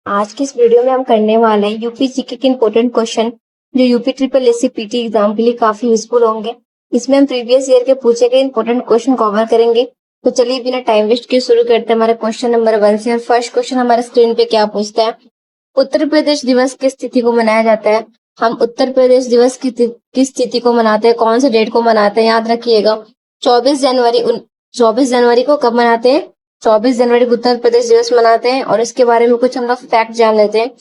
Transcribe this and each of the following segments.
आज की इस वीडियो में हम करने वाले हैं यूपी जीके के इंपॉर्टेंट क्वेश्चन जो UP triple SC PT exam के लिए काफी यूजफुल होंगे। इसमें हम प्रीवियस ईयर के पूछे गए इंपॉर्टेंट क्वेश्चन कवर करेंगे। तो चलिए बिना टाइम वेस्ट किए शुरू करते हैं हमारे क्वेश्चन नंबर 1 से। और फर्स्ट क्वेश्चन हमारे स्क्रीन पे क्या पूछता है, उत्तर प्रदेश दिवस किस तिथि को मनाया जाता है। हम उत्तर प्रदेश दिवस की किस तिथि को मनाते हैं, कौन से डेट को मनाते हैं, याद रखिएगा 24 जनवरी 24 जनवरी को कब मनाते हैं, 24 जनवरी को उत्तर प्रदेश दिवस मनाते हैं। और इसके बारे में कुछ हम लोग फैक्ट जान लेते हैं।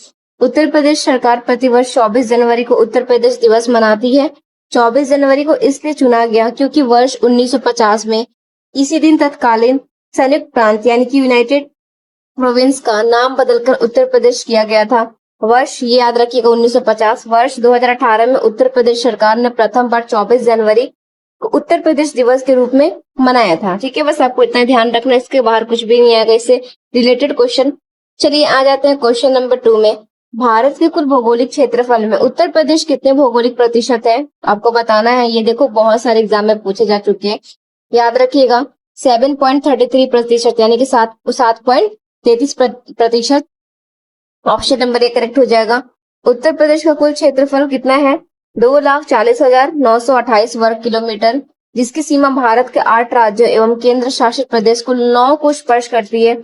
उत्तर प्रदेश सरकार प्रतिवर्ष 24 जनवरी को उत्तर प्रदेश दिवस मनाती है। 24 जनवरी को इसलिए चुना गया क्योंकि वर्ष 1950 में इसी दिन तत्कालीन संयुक्त प्रांत यानी कि यूनाइटेड प्रोविंस का नाम बदलकर उत्तर प्रदेश किया गया था। वर्ष ये याद रखिएगा 1950। वर्ष 2018 में उत्तर प्रदेश सरकार ने प्रथम बार 24 जनवरी को उत्तर प्रदेश दिवस के रूप में मनाया था। ठीक है, बस आपको इतना ध्यान रखना, इसके बाहर कुछ भी नहीं आएगा इससे रिलेटेड क्वेश्चन। चलिए आ जाते हैं क्वेश्चन नंबर 2 में। भारत के कुल भौगोलिक क्षेत्रफल में उत्तर प्रदेश कितने भौगोलिक प्रतिशत है, आपको बताना है। ये देखो बहुत सारे एग्जाम में पूछे जा चुके हैं, याद रखिएगा 7.33% यानी कि 7.33%। ऑप्शन नंबर 1 करेक्ट हो जाएगा। उत्तर प्रदेश का कुल क्षेत्रफल कितना है, 2,40,928 वर्ग किलोमीटर, जिसकी सीमा भारत के 8 राज्यों एवं केंद्र शासित प्रदेश कुल 9 को स्पर्श करती है।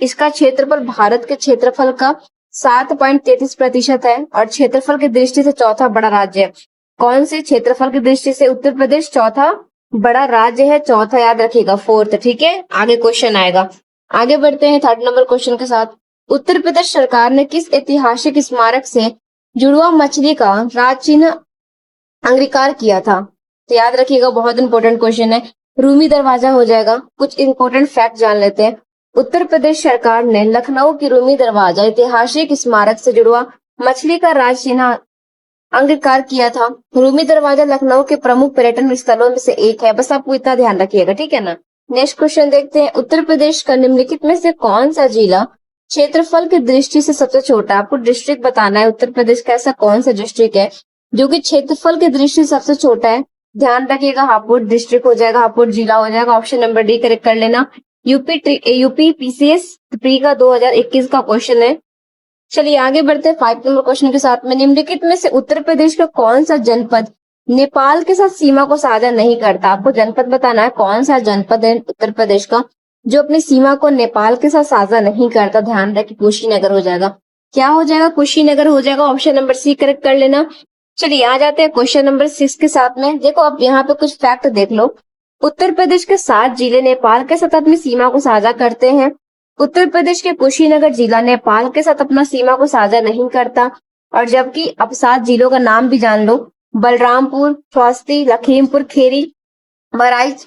इसका क्षेत्रफल भारत के क्षेत्रफल का 7.33% है और क्षेत्रफल की दृष्टि से चौथा बड़ा राज्य है। कौन से क्षेत्रफल की दृष्टि से उत्तर प्रदेश चौथा बड़ा राज्य है, चौथा याद रखिएगा 4th। ठीक है, आगे क्वेश्चन आएगा। आगे बढ़ते हैं 3rd नंबर क्वेश्चन के साथ। उत्तर प्रदेश सरकार ने किस ऐतिहासिक स्मारक से जुड़वा मछली का राज चिन्ह अंगीकार किया था, तो याद रखिएगा बहुत इंपॉर्टेंट क्वेश्चन है, रूमी दरवाजा हो जाएगा। कुछ इंपॉर्टेंट फैक्ट जान लेते हैं। उत्तर प्रदेश सरकार ने लखनऊ की रूमी दरवाजा ऐतिहासिक स्मारक से जुड़वा मछली का राज चिन्ह अंगीकार किया था। रूमी दरवाजा लखनऊ के प्रमुख पर्यटन स्थलों में से एक है, बस आपको इतना ध्यान रखिएगा, ठीक है ना। नेक्स्ट क्वेश्चन देखते हैं। उत्तर प्रदेश का निम्नलिखित में से कौन सा जिला क्षेत्रफल की दृष्टि से सबसे छोटा, आपको डिस्ट्रिक्ट बताना है। उत्तर प्रदेश का ऐसा कौन सा डिस्ट्रिक्ट है जो कि क्षेत्रफल की दृष्टि से सबसे छोटा है, ध्यान रखिएगा हापुड़ डिस्ट्रिक्ट हो जाएगा, हापुड़ जिला हो जाएगा। ऑप्शन नंबर डी करेक्ट कर लेना। यूपी पीसीएस प्री का 2021 का क्वेश्चन है। चलिए आगे बढ़ते हैं 5 नंबर क्वेश्चन के साथ में। निम्नलिखित में से उत्तर प्रदेश का कौन सा जनपद नेपाल के साथ सीमा को साझा नहीं करता, आपको जनपद बताना है। कौन सा जनपद है उत्तर प्रदेश का जो अपनी सीमा को नेपाल के साथ साझा नहीं करता, ध्यान रखिए कुशीनगर हो जाएगा। क्या हो जाएगा, कुशीनगर हो जाएगा। ऑप्शन नंबर सी करेक्ट कर लेना। चलिए आ जाते हैं क्वेश्चन नंबर 6 के साथ में। देखो अब यहाँ पे कुछ फैक्ट देख लो। उत्तर प्रदेश के 7 जिले नेपाल के साथ अपनी सीमा को साझा करते हैं। उत्तर प्रदेश के कुशीनगर जिला नेपाल के साथ अपना सीमा को साझा नहीं करता। और जबकि अब 7 जिलों का नाम भी जान लो, बलरामपुर, स्वास्ती, लखीमपुर खीरी, बहराइच,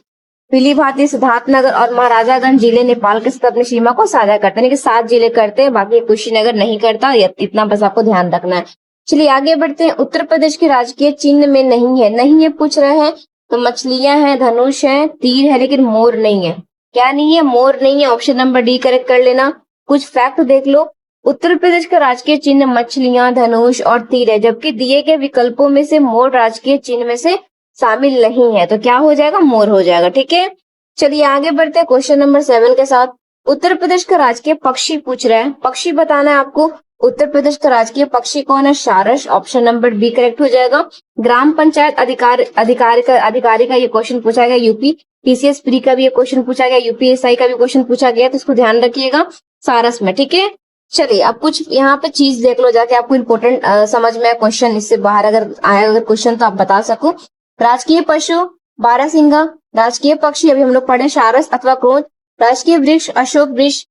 पीलीभीत, सिद्धार्थनगर और महाराजागंज जिले नेपाल के साथ अपनी सीमा को साझा करते हैं। कि 7 जिले करते हैं, बाकी कुशीनगर नहीं करता, इतना बस आपको ध्यान रखना है। चलिए आगे बढ़ते हैं। उत्तर प्रदेश के राजकीय चिन्ह में नहीं है पूछ रहे हैं, तो मछलियां हैं, धनुष है, तीर है, लेकिन मोर नहीं है। क्या नहीं है, मोर नहीं है। ऑप्शन नंबर डी करेक्ट कर लेना। कुछ फैक्ट देख लो। उत्तर प्रदेश का राजकीय चिन्ह मछलियां, धनुष और तीर है, जबकि दिए गए विकल्पों में से मोर राजकीय चिन्ह में से शामिल नहीं है, तो क्या हो जाएगा, मोर हो जाएगा। ठीक है, चलिए आगे बढ़ते हैं क्वेश्चन नंबर 7 के साथ। उत्तर प्रदेश का राजकीय पक्षी पूछ रहे हैं, पक्षी बताना है आपको। उत्तर प्रदेश का राजकीय पक्षी कौन है, सारस। ऑप्शन नंबर बी करेक्ट हो जाएगा। ग्राम पंचायत अधिकारी का ये क्वेश्चन पूछा गया, यूपी पीसीएस प्री का भी ये क्वेश्चन पूछा गया, यूपीएसआई का भी क्वेश्चन पूछा गया, तो इसको ध्यान रखिएगा सारस में। ठीक है, चलिए अब कुछ यहाँ पे चीज देख लो जाके, आपको इम्पोर्टेंट समझ में क्वेश्चन, इससे बाहर अगर आया अगर क्वेश्चन तो आप बता सको। राजकीय पशु बारहसिंगा, राजकीय पक्षी अभी हम लोग पढ़े सारस अथवा क्रोध, राजकीय वृक्ष अशोक वृक्ष,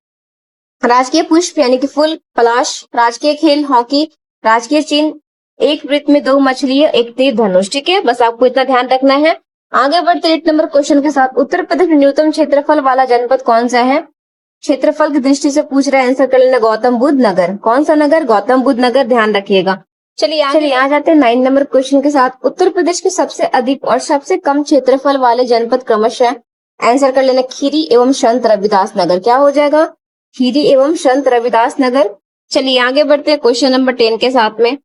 राजकीय पुष्प यानी कि फूल पलाश, राजकीय खेल हॉकी, राजकीय चिन्ह एक वृत्त में 2 मछली एक तीर धनुष। ठीक है, बस आपको इतना ध्यान रखना है। आगे बढ़ते 8 नंबर क्वेश्चन के साथ। उत्तर प्रदेश में न्यूनतम क्षेत्रफल वाला जनपद कौन सा है, क्षेत्रफल की दृष्टि से पूछ रहे हैं, आंसर कर लेना गौतम बुद्ध नगर। कौन सा नगर, गौतम बुद्ध नगर, ध्यान रखिएगा। चलिए आ जाते हैं 9 नंबर क्वेश्चन के साथ। उत्तर प्रदेश के सबसे अधिक और सबसे कम क्षेत्रफल वाले जनपद क्रमशः, आंसर कर लेना खीरी एवं संत रविदास नगर। क्या हो जाएगा, खीरी एवं संत रविदास नगर। चलिए आगे बढ़ते हैं क्वेश्चन नंबर 10 के साथ में।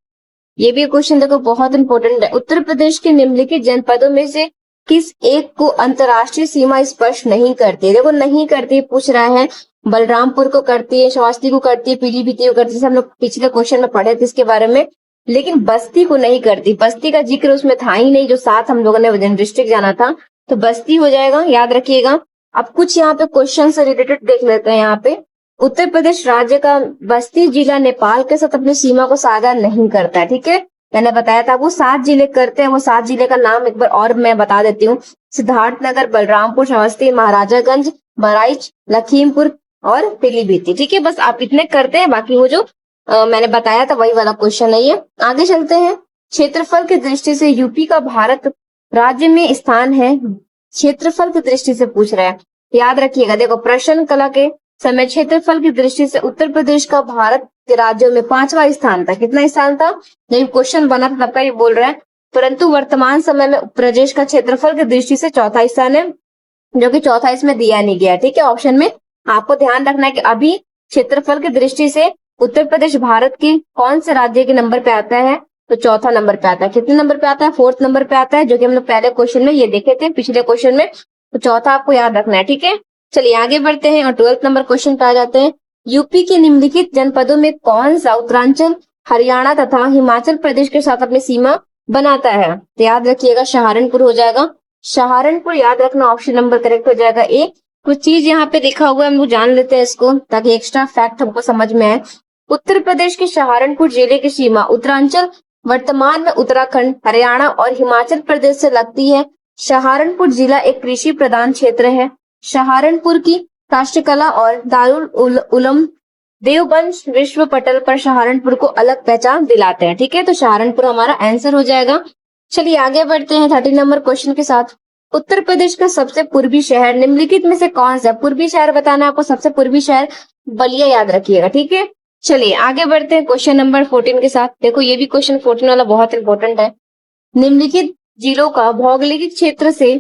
ये भी क्वेश्चन देखो बहुत इंपॉर्टेंट है। उत्तर प्रदेश के निम्नलिखित जनपदों में से किस एक को अंतर्राष्ट्रीय सीमा स्पर्श नहीं करती, देखो नहीं करती पूछ रहा है। बलरामपुर को करती है, श्रावस्ती को करती है, पीलीभीत को करती है। हम लोग पिछले क्वेश्चन में पढ़े थे इसके बारे में, लेकिन बस्ती को नहीं करती। बस्ती का जिक्र उसमें था ही नहीं, जो साथ हम लोगों ने डिस्ट्रिक्ट जाना था, तो बस्ती हो जाएगा, याद रखिएगा। अब कुछ यहाँ पे क्वेश्चन से रिलेटेड देख लेते हैं। यहाँ पे उत्तर प्रदेश राज्य का बस्ती जिला नेपाल के साथ अपनी सीमा को साझा नहीं करता है, ठीक है। मैंने बताया था वो 7 जिले करते हैं, वो 7 जिले का नाम एक बार और मैं बता देती हूँ। सिद्धार्थनगर, बलरामपुर, श्रावस्ती, महाराजागंज, बहराइच, लखीमपुर और पीलीभीत, ठीक है। बस आप इतने करते हैं, बाकी वो जो मैंने बताया था वही वाला क्वेश्चन नहीं है। आगे चलते हैं। क्षेत्रफल की दृष्टि से यूपी का भारत राज्य में स्थान है, क्षेत्रफल की दृष्टि से पूछ रहा है, याद रखिएगा। देखो प्रश्न कला के समय क्षेत्रफल की दृष्टि से उत्तर प्रदेश का भारत के राज्यों में 5वां स्थान था। कितना स्थान था जब क्वेश्चन बना था तब का ये बोल रहा है, परंतु वर्तमान समय में प्रदेश का क्षेत्रफल की दृष्टि से 4था स्थान है, जो कि 4था इसमें दिया नहीं गया, ठीक है। ऑप्शन में आपको ध्यान रखना है कि अभी क्षेत्रफल की दृष्टि से उत्तर प्रदेश भारत के कौन से राज्य के नंबर पे आता है, तो 4था नंबर पे आता है। कितने नंबर पे आता है, 4th नंबर पे आता है, जो कि हम लोग पहले क्वेश्चन में ये देखे थे, पिछले क्वेश्चन में। तो 4था आपको याद रखना है, ठीक है। चलिए आगे बढ़ते हैं और 12th नंबर क्वेश्चन पे आ जाते हैं। यूपी के निम्नलिखित जनपदों में कौन सा उत्तरांचल, हरियाणा तथा हिमाचल प्रदेश के साथ अपनी सीमा बनाता है, तो याद रखिएगा सहारनपुर हो जाएगा। सहारनपुर याद रखना, ऑप्शन नंबर करेक्ट हो जाएगा ए। कुछ चीज यहाँ पे लिखा हुआ है, हम लोग जान लेते हैं इसको, ताकि एक्स्ट्रा फैक्ट हमको समझ में आए। उत्तर प्रदेश के सहारनपुर जिले की सीमा उत्तरांचल वर्तमान में उत्तराखंड, हरियाणा और हिमाचल प्रदेश से लगती है। सहारनपुर जिला एक कृषि प्रधान क्षेत्र है। सहारनपुर की काष्ठकला और दारुल उलम देववंश विश्व पटल पर सहारनपुर को अलग पहचान दिलाते हैं, ठीक है। तो सहारनपुर हमारा आंसर हो जाएगा। चलिए आगे बढ़ते हैं 30 नंबर क्वेश्चन के साथ। उत्तर प्रदेश का सबसे पूर्वी शहर निम्नलिखित में से कौन सा, पूर्वी शहर बताना आपको, सबसे पूर्वी शहर बलिया, याद रखिएगा, ठीक है। चलिए आगे बढ़ते हैं क्वेश्चन नंबर 14 के साथ। देखो ये भी क्वेश्चन 14 वाला बहुत इंपॉर्टेंट है। निम्नलिखित जिलों का भौगोलिक क्षेत्र से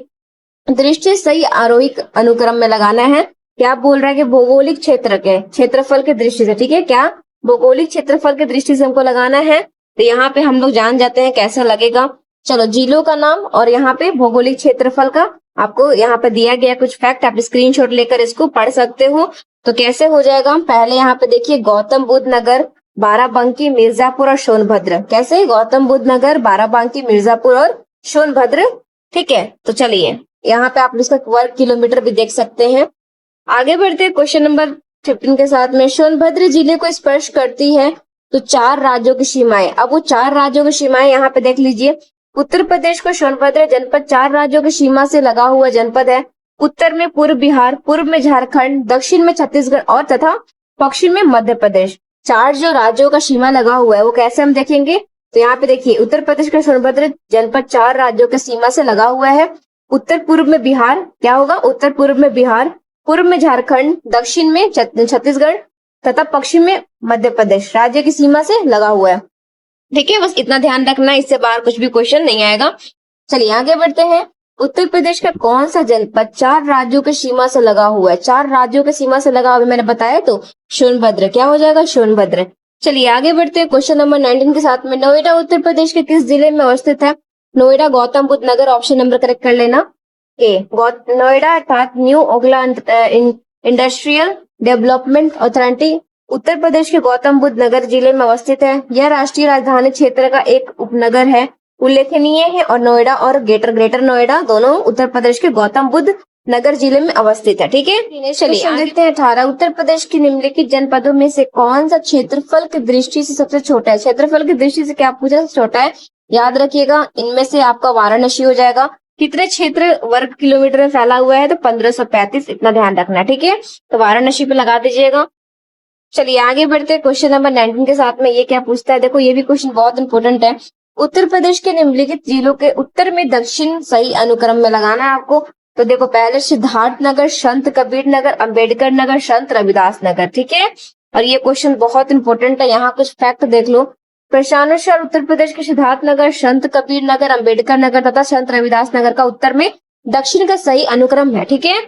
दृष्टि सही आरोही अनुक्रम में लगाना है। क्या बोल रहा है कि भौगोलिक क्षेत्र के क्षेत्रफल की दृष्टि से, ठीक है, क्या भौगोलिक क्षेत्रफल की दृष्टि से हमको लगाना है। तो यहाँ पे हम लोग जान जाते हैं कैसा लगेगा। चलो जिलों का नाम और यहाँ पे भौगोलिक क्षेत्रफल का आपको यहाँ पे दिया गया कुछ फैक्ट, आप स्क्रीनशॉट लेकर इसको पढ़ सकते हो। तो कैसे हो जाएगा, पहले यहाँ पे देखिए गौतम बुद्ध नगर, बाराबंकी, मिर्जापुर और सोनभद्र। कैसे, गौतम बुद्ध नगर, बाराबंकी, मिर्जापुर और सोनभद्र, ठीक है। तो चलिए यहाँ पे आप इसका वर्ग किलोमीटर भी देख सकते हैं। आगे बढ़ते हैं क्वेश्चन नंबर 15 के साथ में। सोनभद्र जिले को स्पर्श करती है तो 4 राज्यों की सीमाएं। अब वो 4 राज्यों की सीमाएं यहाँ पे देख लीजिए। उत्तर प्रदेश को सोनभद्र जनपद 4 राज्यों की सीमा से लगा हुआ जनपद है। उत्तर में पूर्व बिहार, पूर्व में झारखंड, दक्षिण में छत्तीसगढ़ और तथा पश्चिम में मध्य प्रदेश। 4 जो राज्यों का सीमा लगा हुआ है वो कैसे हम देखेंगे, तो यहाँ पे देखिए उत्तर प्रदेश का सोनभद्र जनपद 4 राज्यों के सीमा से लगा हुआ है। उत्तर पूर्व में बिहार, क्या होगा, उत्तर पूर्व में बिहार, पूर्व में झारखंड, दक्षिण में छत्तीसगढ़ तथा पश्चिम में मध्य प्रदेश राज्य की सीमा से लगा हुआ है, ठीक है। बस इतना ध्यान रखना, इससे बाहर कुछ भी क्वेश्चन नहीं आएगा। चलिए आगे बढ़ते हैं। उत्तर प्रदेश का कौन सा जनपद 4 राज्यों की सीमा से लगा हुआ है, 4 राज्यों की सीमा से लगा हुआ, मैंने बताया तो सोनभद्र, क्या हो जाएगा, सोनभद्र। चलिए आगे बढ़ते हैं क्वेश्चन नंबर 19 के साथ में। नोएडा उत्तर प्रदेश के किस जिले में अवस्थित है, Noida Gautam Buddh Nagar, option number correct कर लेना ए। नोएडा अर्थात New Okhla Industrial Development Authority Uttar Pradesh के गौतम बुद्ध नगर जिले में अवस्थित है। यह राष्ट्रीय राजधानी क्षेत्र का एक उपनगर है, उल्लेखनीय है। और नोएडा और ग्रेटर नोएडा दोनों उत्तर प्रदेश के गौतम बुद्ध नगर जिले में अवस्थित है, ठीक है। चलिए देखते हैं 18। उत्तर प्रदेश के निम्नलिखित जनपदों में से कौन सा क्षेत्रफल की दृष्टि से सबसे छोटा है, क्षेत्रफल की दृष्टि से क्या पूछा, छोटा है, याद रखिएगा। इनमें से आपका वाराणसी हो जाएगा। कितने क्षेत्र वर्ग किलोमीटर में फैला हुआ है, तो 1535, इतना ध्यान रखना, ठीक है। तो वाराणसी पे लगा दीजिएगा। चलिए आगे बढ़ते हैं क्वेश्चन नंबर 19 के साथ में। ये क्या पूछता है, देखो ये भी क्वेश्चन बहुत इंपॉर्टेंट है। उत्तर प्रदेश के निम्नलिखित जिलों के उत्तर में दक्षिण सही अनुक्रम में लगाना है आपको। तो देखो पहले सिद्धार्थ नगर, संत कबीर नगर, अंबेडकर नगर, संत रविदास नगर, ठीक है। और ये क्वेश्चन बहुत इंपॉर्टेंट है, यहाँ कुछ फैक्ट देख लो। प्रश्नानुसार उत्तर प्रदेश के सिद्धार्थ नगर, संत कबीर नगर, अंबेडकर नगर तथा संत रविदास नगर का उत्तर में दक्षिण का सही अनुक्रम है, ठीक है।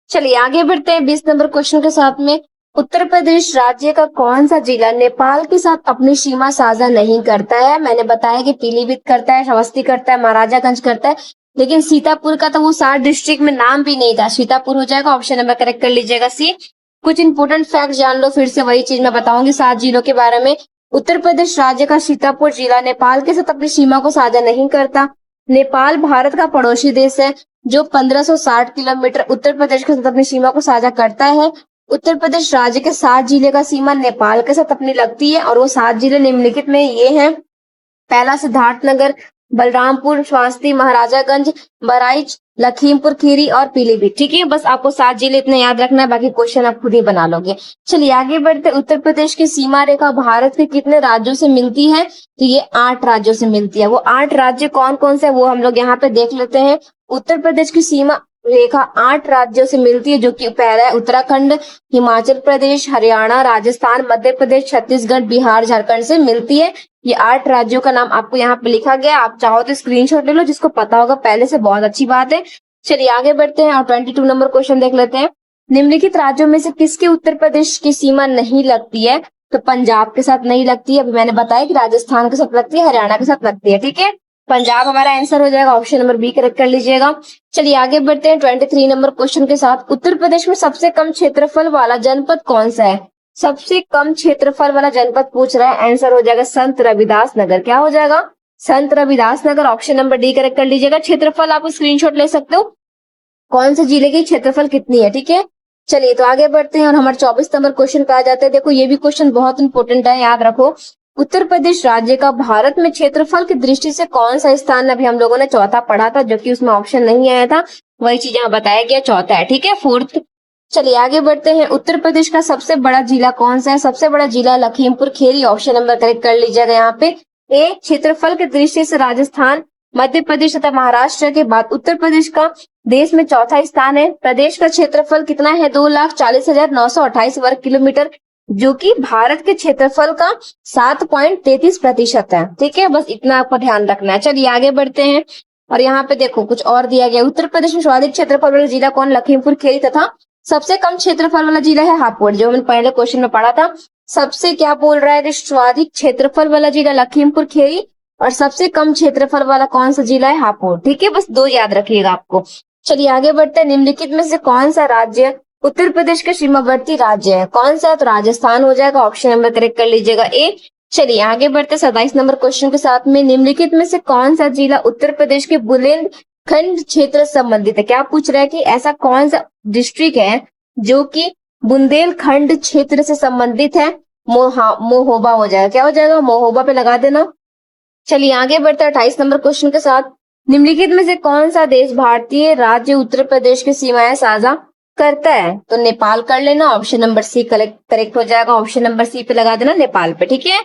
चलिए आगे बढ़ते हैं 20 नंबर क्वेश्चन के साथ में। उत्तर प्रदेश राज्य का कौन सा जिला नेपाल के साथ अपनी सीमा साझा नहीं करता है, मैंने बताया कि पीलीभीत करता है, श्रावस्ती करता है, महाराजागंज करता है, लेकिन सीतापुर का तो वो 7 डिस्ट्रिक्ट में नाम भी नहीं था। सीतापुर हो जाएगा, ऑप्शन नंबर करेक्ट कर लीजिएगा सी। कुछ इंपोर्टेंट फैक्ट जान लो, फिर से वही चीज मैं बताऊंगी 7 जिलों के बारे में। उत्तर प्रदेश राज्य का सीतापुर जिला नेपाल के साथ अपनी सीमा को साझा नहीं करता। नेपाल भारत का पड़ोसी देश है जो 1560 किलोमीटर उत्तर प्रदेश के साथ अपनी सीमा को साझा करता है। उत्तर प्रदेश राज्य के 7 जिले का सीमा नेपाल के साथ अपनी लगती है और वो 7 जिले निम्नलिखित में ये हैं। पहला सिद्धार्थनगर, बलरामपुर, स्वास्ती, महाराजागंज, बहराइच, लखीमपुर खीरी और पीलीभीत। ठीक है, बस आपको 7 जिले इतने याद रखना है, बाकी क्वेश्चन आप खुद ही बना लोगे। चलिए आगे बढ़ते। उत्तर प्रदेश की सीमा रेखा भारत के कितने राज्यों से मिलती है? तो ये 8 राज्यों से मिलती है। वो 8 राज्य कौन कौन से वो हम लोग यहाँ पे देख लेते हैं। उत्तर प्रदेश की सीमा रेखा 8 राज्यों से मिलती है, जो कि पहला है उत्तराखंड, हिमाचल प्रदेश, हरियाणा, राजस्थान, मध्य प्रदेश, छत्तीसगढ़, बिहार, झारखंड से मिलती है। ये 8 राज्यों का नाम आपको यहाँ पे लिखा गया, आप चाहो तो स्क्रीनशॉट ले लो, जिसको पता होगा पहले से बहुत अच्छी बात है। चलिए आगे बढ़ते हैं और 22 नंबर क्वेश्चन देख लेते हैं। निम्नलिखित राज्यों में से किसके उत्तर प्रदेश की सीमा नहीं लगती है? तो पंजाब के साथ नहीं लगती है, अभी मैंने बताया कि राजस्थान के साथ लगती है, हरियाणा के साथ लगती है। ठीक है, पंजाब हमारा आंसर हो जाएगा, ऑप्शन नंबर बी करेक्ट कर लीजिएगा। चलिए आगे बढ़ते हैं 23 नंबर क्वेश्चन के साथ। उत्तर प्रदेश में सबसे कम क्षेत्रफल वाला जनपद कौन सा है? सबसे कम क्षेत्रफल वाला जनपद पूछ रहा है, आंसर हो जाएगा संत रविदास नगर। क्या हो जाएगा? संत Ravidas Nagar, option number D correct कर लीजिएगा। क्षेत्रफल आप स्क्रीनशॉट ले सकते हो, कौन से जिले की क्षेत्रफल कितनी है। ठीक है, चलिए तो आगे बढ़ते हैं और हमारे 24 नंबर क्वेश्चन पे आ जाते हैं। देखो ये भी क्वेश्चन बहुत इंपॉर्टेंट है, याद रखो। उत्तर प्रदेश राज्य का भारत में क्षेत्रफल की दृष्टि से कौन सा स्थान? अभी हम लोगों ने चौथा पढ़ा था, जो कि उसमें ऑप्शन नहीं आया था, वही चीज यहाँ बताया गया, चौथा है। ठीक है, फोर्थ। चलिए आगे बढ़ते हैं। उत्तर प्रदेश का सबसे बड़ा जिला कौन सा है? सबसे बड़ा जिला Lakhimpur Kheri, option number correct कर लीजिएगा यहाँ पे। ए, क्षेत्रफल की दृष्टि से राजस्थान, मध्य प्रदेश तथा महाराष्ट्र के बाद उत्तर प्रदेश का देश में चौथा स्थान है। प्रदेश का क्षेत्रफल कितना है? 2,40,928 वर्ग किलोमीटर, जो कि भारत के क्षेत्रफल का 7.33% है। ठीक है, बस इतना आपको ध्यान रखना है। चलिए आगे बढ़ते हैं और यहाँ पे देखो कुछ और दिया गया। उत्तर प्रदेश में सर्वाधिक क्षेत्रफल वाला जिला कौन? लखीमपुर खीरी, तथा सबसे कम क्षेत्रफल वाला जिला है हापुड़, जो हमने पहले क्वेश्चन में पढ़ा था। सबसे क्या बोल रहा है कि सर्वाधिक क्षेत्रफल वाला जिला लखीमपुर खीरी और सबसे कम क्षेत्रफल वाला कौन सा जिला है? हापुड़। ठीक है, बस 2 याद रखिएगा आपको। चलिए आगे बढ़ते हैं। निम्नलिखित में से कौन सा राज्य उत्तर प्रदेश के सीमावर्ती राज्य है? कौन सा है? तो राजस्थान हो जाएगा, ऑप्शन नंबर करेक्ट कर लीजिएगा ए। चलिए आगे बढ़ते 27 नंबर क्वेश्चन के साथ में। निम्नलिखित में से कौन सा जिला उत्तर प्रदेश के बुंदेलखंड क्षेत्र से संबंधित है? क्या पूछ रहा है कि ऐसा कौन सा डिस्ट्रिक्ट है जो कि बुंदेलखंड क्षेत्र से संबंधित है? मोहोबा हो जाएगा। क्या हो जाएगा? मोहोबा पे लगा देना। चलिए आगे बढ़ते हैं 28 नंबर क्वेश्चन के साथ। निम्नलिखित में से कौन सा देश भारतीय राज्य उत्तर प्रदेश की सीमाएं साझा करता है? तो नेपाल कर लेना, ऑप्शन नंबर सी करेक्ट हो जाएगा, ऑप्शन नंबर सी पे लगा देना नेपाल पे। ठीक है,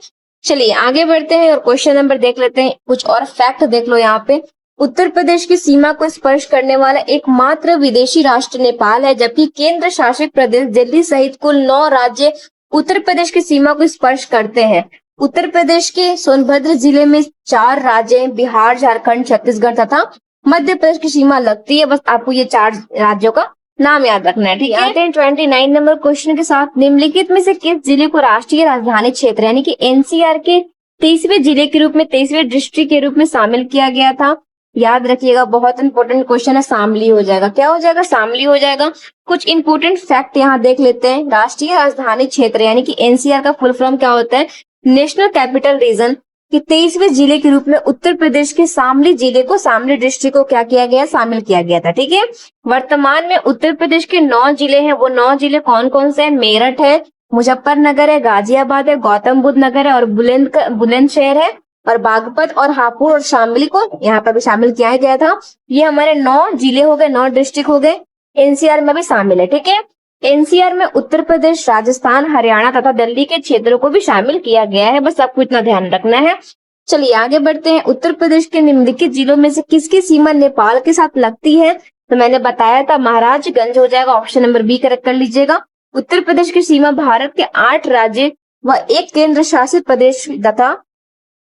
चलिए आगे बढ़ते हैं और क्वेश्चन नंबर देख लेते हैं। कुछ और फैक्ट देख लो यहाँ पे। उत्तर प्रदेश की सीमा को स्पर्श करने वाला एकमात्र विदेशी राष्ट्र नेपाल है, जबकि केंद्र शासित प्रदेश दिल्ली सहित कुल 9 राज्य उत्तर प्रदेश की सीमा को स्पर्श करते हैं। उत्तर प्रदेश के सोनभद्र जिले में 4 राज्य, बिहार, झारखंड, छत्तीसगढ़ तथा मध्य प्रदेश की सीमा लगती है। बस आपको ये 4 राज्यों का नाम याद रखना है। ठीक है, आते हैं 29 नंबर क्वेश्चन के साथ। निम्नलिखित में से किस जिले को राष्ट्रीय राजधानी क्षेत्र यानी कि एनसीआर के 23वें जिले के रूप में, 23वें डिस्ट्रिक्ट के रूप में शामिल किया गया था? याद रखिएगा, बहुत इंपॉर्टेंट क्वेश्चन है, शामली हो जाएगा। क्या हो जाएगा? शामली हो जाएगा। कुछ इंपॉर्टेंट फैक्ट यहाँ देख लेते हैं। राष्ट्रीय राजधानी क्षेत्र यानी कि एनसीआर का फुल फॉर्म क्या होता है? नेशनल कैपिटल रीजन कि 23वें जिले के रूप में उत्तर प्रदेश के शामली जिले को, शामली डिस्ट्रिक्ट को क्या किया गया? शामिल किया गया था। ठीक है, वर्तमान में उत्तर प्रदेश के 9 जिले हैं। वो 9 जिले कौन कौन से हैं? मेरठ है, मुजफ्फरनगर है, गाजियाबाद है, गौतम बुद्ध नगर है और बुलंदशहर है, और बागपत और हापुड़ और शामली को यहाँ पर भी शामिल किया गया था। ये हमारे 9 जिले हो गए, 9 डिस्ट्रिक्ट हो गए, एनसीआर में भी शामिल है। ठीक है, एनसीआर में उत्तर प्रदेश, राजस्थान, हरियाणा तथा दिल्ली के क्षेत्रों को भी शामिल किया गया है। बस आपको इतना ध्यान रखना है। चलिए आगे बढ़ते हैं। उत्तर प्रदेश के निम्नलिखित जिलों में से किसकी सीमा नेपाल के साथ लगती है? तो मैंने बताया था महाराजगंज हो जाएगा, ऑप्शन नंबर बी करेक्ट कर लीजिएगा। उत्तर प्रदेश की सीमा भारत के 8 राज्य व 1 केंद्र शासित प्रदेश तथा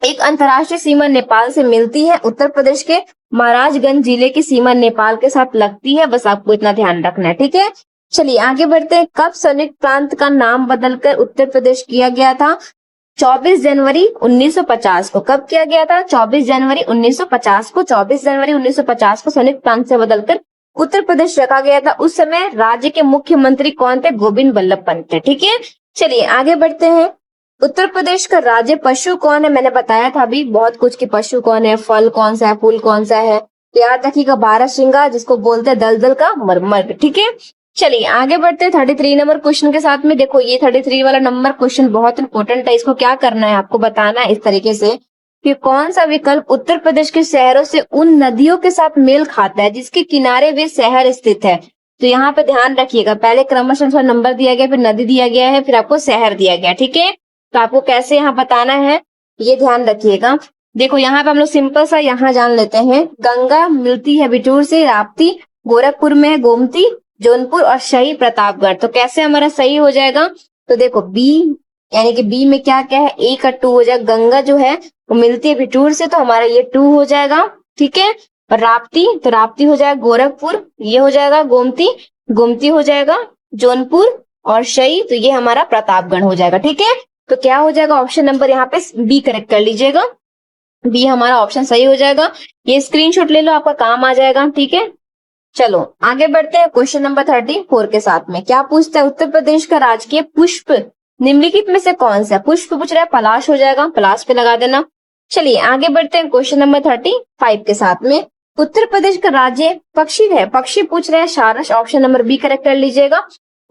एक अंतर्राष्ट्रीय सीमा नेपाल से मिलती है। उत्तर प्रदेश के महाराजगंज जिले की सीमा नेपाल के साथ लगती है। बस आपको इतना ध्यान रखना है। ठीक है, चलिए आगे बढ़ते हैं। कब संयुक्त प्रांत का नाम बदलकर उत्तर प्रदेश किया गया था? 24 जनवरी 1950 को। कब किया गया था? 24 जनवरी 1950 को। 24 जनवरी 1950 को संयुक्त प्रांत से बदलकर उत्तर प्रदेश रखा गया था। उस समय राज्य के मुख्यमंत्री कौन थे? गोविंद वल्लभ पंत थे। ठीक है, चलिए आगे बढ़ते हैं। उत्तर प्रदेश का राज्य पशु कौन है? मैंने बताया था अभी बहुत कुछ कि पशु कौन है, फल कौन सा है, फूल कौन सा है। याद रखिएगा, बारहसिंगा, जिसको बोलते हैं दलदल का मरमर। ठीक है, चलिए आगे बढ़ते हैं 33 नंबर क्वेश्चन के साथ में। देखो ये 33 वाला नंबर क्वेश्चन बहुत इंपॉर्टेंट है। इसको क्या करना है, आपको बताना है इस तरीके से कि कौन सा विकल्प उत्तर प्रदेश के शहरों से उन नदियों के साथ मेल खाता है जिसके किनारे वे शहर स्थित है। तो यहाँ पे ध्यान रखिएगा, पहले क्रमशः नंबर दिया गया, फिर नदी दिया गया है, फिर आपको शहर दिया गया। ठीक है, तो आपको कैसे यहाँ बताना है ये ध्यान रखिएगा। देखो यहाँ पे हम लोग सिंपल सा यहाँ जान लेते हैं। गंगा मिलती है बिठूर से, राप्ती गोरखपुर में है, गोमती जौनपुर और सही प्रतापगढ़। तो कैसे हमारा सही हो जाएगा? तो देखो बी, यानी कि बी में क्या क्या है, ए का 2 हो जाएगा। गंगा जो है वो मिलती है बिठूर से, तो हमारा ये 2 हो जाएगा। ठीक है, और राप्ती, तो राप्ती हो जाएगा गोरखपुर, ये हो जाएगा गोमती, गोमती हो जाएगा जौनपुर और सही, तो ये हमारा प्रतापगढ़ हो जाएगा। ठीक है, तो क्या हो जाएगा? ऑप्शन नंबर यहाँ पे बी करेक्ट कर लीजिएगा। बी हमारा ऑप्शन सही हो जाएगा। ये स्क्रीनशॉट ले लो, आपका काम आ जाएगा। ठीक है, चलो आगे बढ़ते हैं क्वेश्चन नंबर 34 के साथ में। क्या पूछता है? उत्तर प्रदेश का राजकीय पुष्प निम्नलिखित में से कौन सा? पुष्प पूछ रहा है, पलाश हो जाएगा, पलाश पे लगा देना। चलिए आगे बढ़ते हैं क्वेश्चन नंबर 35 के साथ में। उत्तर प्रदेश का राज्य पक्षी है, पक्षी पूछ रहे हैं, सारस, ऑप्शन नंबर बी करेक्ट कर लीजिएगा।